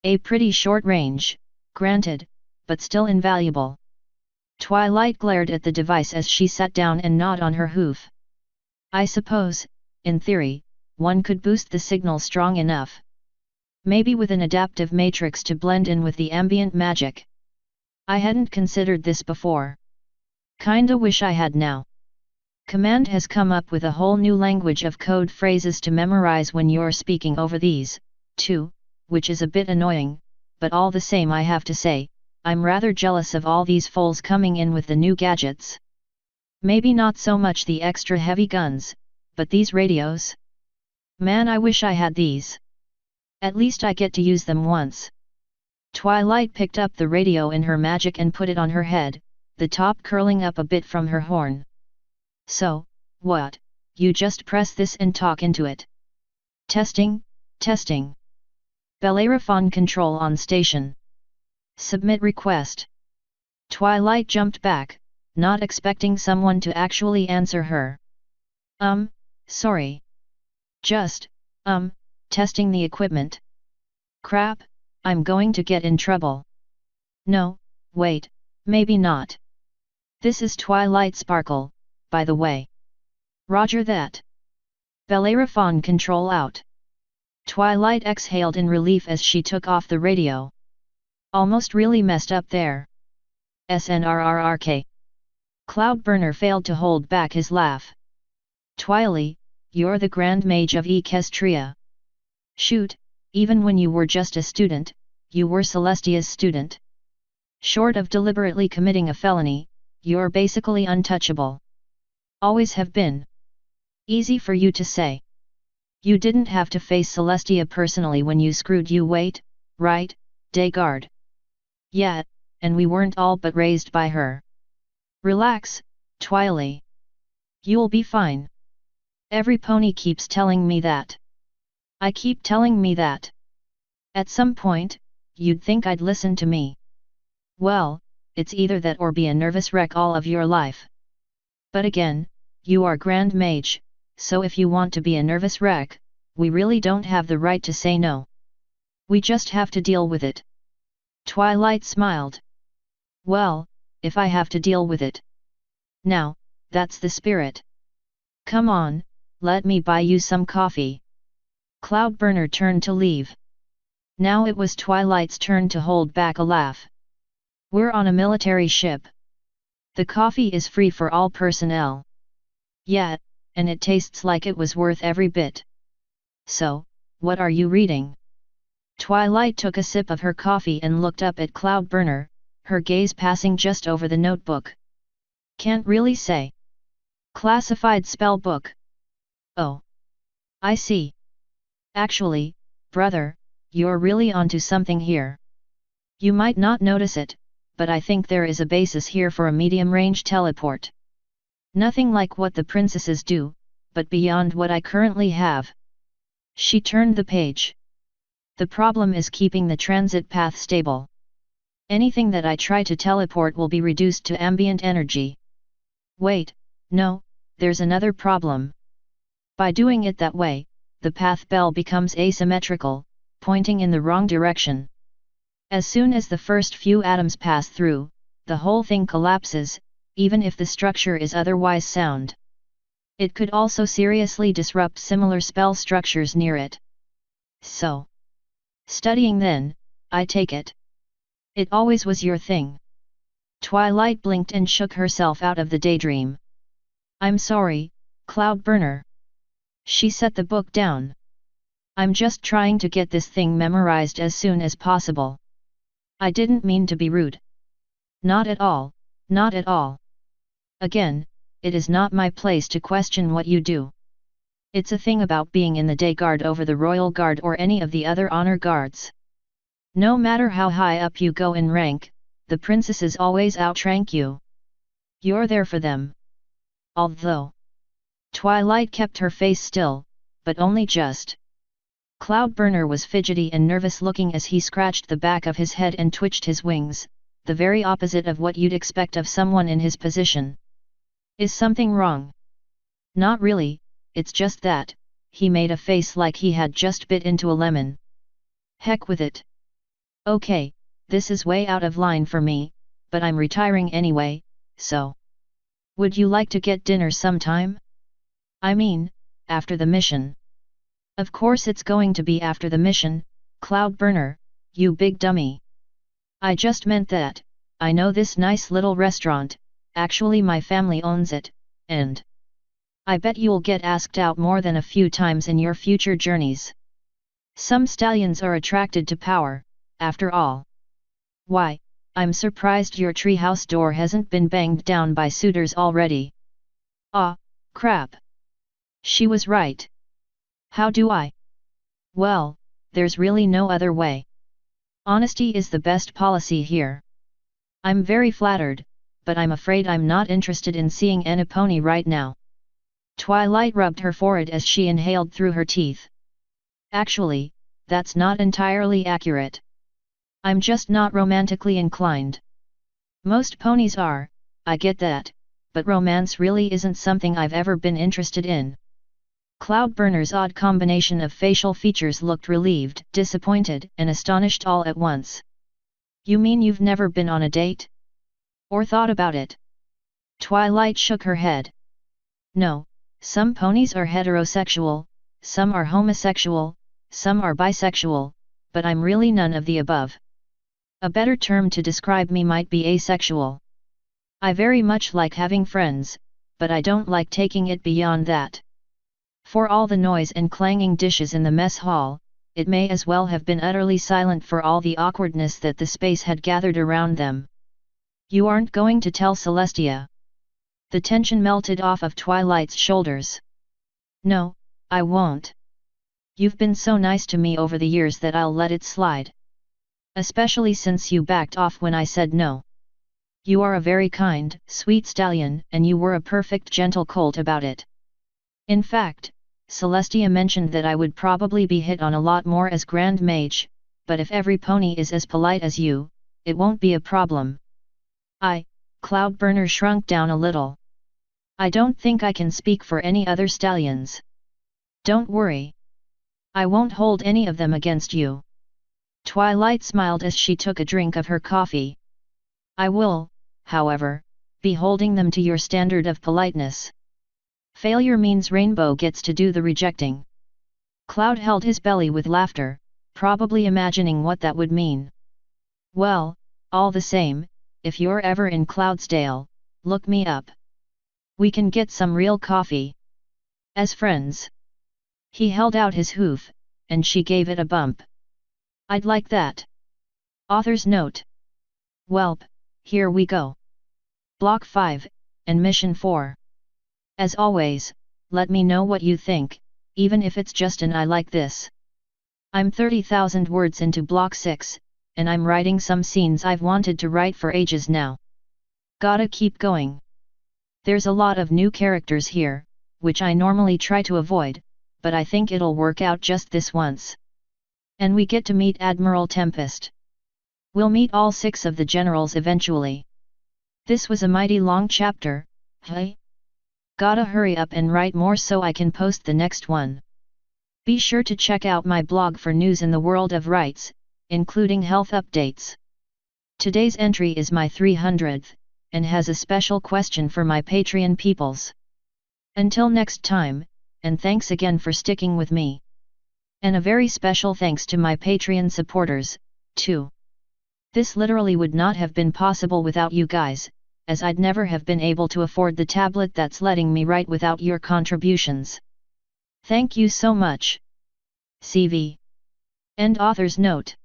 Speaker 1: A pretty short range, granted, but still invaluable. Twilight glared at the device as she sat down and gnawed on her hoof. I suppose, in theory, one could boost the signal strong enough. Maybe with an adaptive matrix to blend in with the ambient magic. I hadn't considered this before. Kinda wish I had now. Command has come up with a whole new language of code phrases to memorize when you're speaking over these, too, which is a bit annoying, but all the same I have to say, I'm rather jealous of all these foals coming in with the new gadgets. Maybe not so much the extra heavy guns, but these radios? Man, I wish I had these. At least I get to use them once. Twilight picked up the radio in her magic and put it on her head, the top curling up a bit from her horn. So, what, you just press this and talk into it. Testing, testing. Bellerophon control on station. Submit request. Twilight jumped back, not expecting someone to actually answer her. Sorry. Just, testing the equipment. Crap, I'm going to get in trouble. No, wait, maybe not. This is Twilight Sparkle, by the way. Roger that. Bellerophon control out. Twilight exhaled in relief as she took off the radio. Almost really messed up there. SNRRRK. Cloudburner failed to hold back his laugh. Twily, you're the Grand Mage of Equestria. Shoot, even when you were just a student, you were Celestia's student. Short of deliberately committing a felony, you're basically untouchable. Always have been. Easy for you to say. You didn't have to face Celestia personally when you screwed you wait, right, day guard? Yeah, and we weren't all but raised by her. Relax, Twily. You'll be fine. Every pony keeps telling me that. I keep telling me that. At some point, you'd think I'd listen to me. Well, it's either that or be a nervous wreck all of your life. But again, you are Grand Mage, so if you want to be a nervous wreck, we really don't have the right to say no. We just have to deal with it. Twilight smiled. Well, if I have to deal with it. Now, that's the spirit. Come on, let me buy you some coffee. Cloudburner turned to leave. Now it was Twilight's turn to hold back a laugh. We're on a military ship. The coffee is free for all personnel. Yeah, and it tastes like it was worth every bit. So, what are you reading? Twilight took a sip of her coffee and looked up at Cloudburner, her gaze passing just over the notebook. Can't really say. Classified spell book. Oh. I see. Actually, brother, you're really onto something here. You might not notice it, but I think there is a basis here for a medium-range teleport. Nothing like what the princesses do, but beyond what I currently have. She turned the page. The problem is keeping the transit path stable. Anything that I try to teleport will be reduced to ambient energy. Wait, no, there's another problem. By doing it that way, the path bell becomes asymmetrical, pointing in the wrong direction. As soon as the first few atoms pass through, the whole thing collapses, even if the structure is otherwise sound. It could also seriously disrupt similar spell structures near it. So, studying then, I take it. It always was your thing. Twilight blinked and shook herself out of the daydream. I'm sorry, Cloudburner. She set the book down. I'm just trying to get this thing memorized as soon as possible. I didn't mean to be rude. Not at all, not at all. Again, it is not my place to question what you do. It's a thing about being in the day guard over the royal guard or any of the other honor guards. No matter how high up you go in rank, the princesses always outrank you. You're there for them. Although Twilight kept her face still, but only just. Cloudburner was fidgety and nervous looking as he scratched the back of his head and twitched his wings, the very opposite of what you'd expect of someone in his position. Is something wrong? Not really, it's just that, he made a face like he had just bit into a lemon. Heck with it. Okay, this is way out of line for me, but I'm retiring anyway, so. Would you like to get dinner sometime? I mean, after the mission. Of course it's going to be after the mission, Cloudburner, you big dummy. I just meant that, I know this nice little restaurant, actually my family owns it, and I bet you'll get asked out more than a few times in your future journeys. Some stallions are attracted to power, after all. Why, I'm surprised your treehouse door hasn't been banged down by suitors already. Ah, crap. She was right. How do I? Well, there's really no other way. Honesty is the best policy here. I'm very flattered, but I'm afraid I'm not interested in seeing any pony right now. Twilight rubbed her forehead as she inhaled through her teeth. Actually, that's not entirely accurate. I'm just not romantically inclined. Most ponies are, I get that, but romance really isn't something I've ever been interested in. Cloudburner's odd combination of facial features looked relieved, disappointed, and astonished all at once. You mean you've never been on a date? Or thought about it? Twilight shook her head. No, some ponies are heterosexual, some are homosexual, some are bisexual, but I'm really none of the above. A better term to describe me might be asexual. I very much like having friends, but I don't like taking it beyond that. For all the noise and clanging dishes in the mess hall, it may as well have been utterly silent for all the awkwardness that the space had gathered around them. You aren't going to tell Celestia? The tension melted off of Twilight's shoulders. No, I won't. You've been so nice to me over the years that I'll let it slide. Especially since you backed off when I said no. You are a very kind, sweet stallion, and you were a perfect gentle colt about it. In fact, Celestia mentioned that I would probably be hit on a lot more as Grand Mage, but if every pony is as polite as you, it won't be a problem. Cloudburner shrunk down a little. I don't think I can speak for any other stallions. Don't worry. I won't hold any of them against you. Twilight smiled as she took a drink of her coffee. I will, however, be holding them to your standard of politeness. Failure means Rainbow gets to do the rejecting. Cloud held his belly with laughter, probably imagining what that would mean. Well, all the same, if you're ever in Cloudsdale, look me up. We can get some real coffee. As friends. He held out his hoof, and she gave it a bump. I'd like that. Author's note. Welp, here we go. Block 5, and Mission 4. As always, let me know what you think, even if it's just an I like this. I'm 30,000 words into Block 6, and I'm writing some scenes I've wanted to write for ages now. Gotta keep going. There's a lot of new characters here, which I normally try to avoid, but I think it'll work out just this once. And we get to meet Admiral Tempest. We'll meet all 6 of the generals eventually. This was a mighty long chapter, hey? Gotta hurry up and write more so I can post the next one. Be sure to check out my blog for news in the world of rites, including health updates. Today's entry is my 300th, and has a special question for my Patreon peoples. Until next time, and thanks again for sticking with me. And a very special thanks to my Patreon supporters, too. This literally would not have been possible without you guys, as I'd never have been able to afford the tablet that's letting me write without your contributions. Thank you so much. CV. End author's note.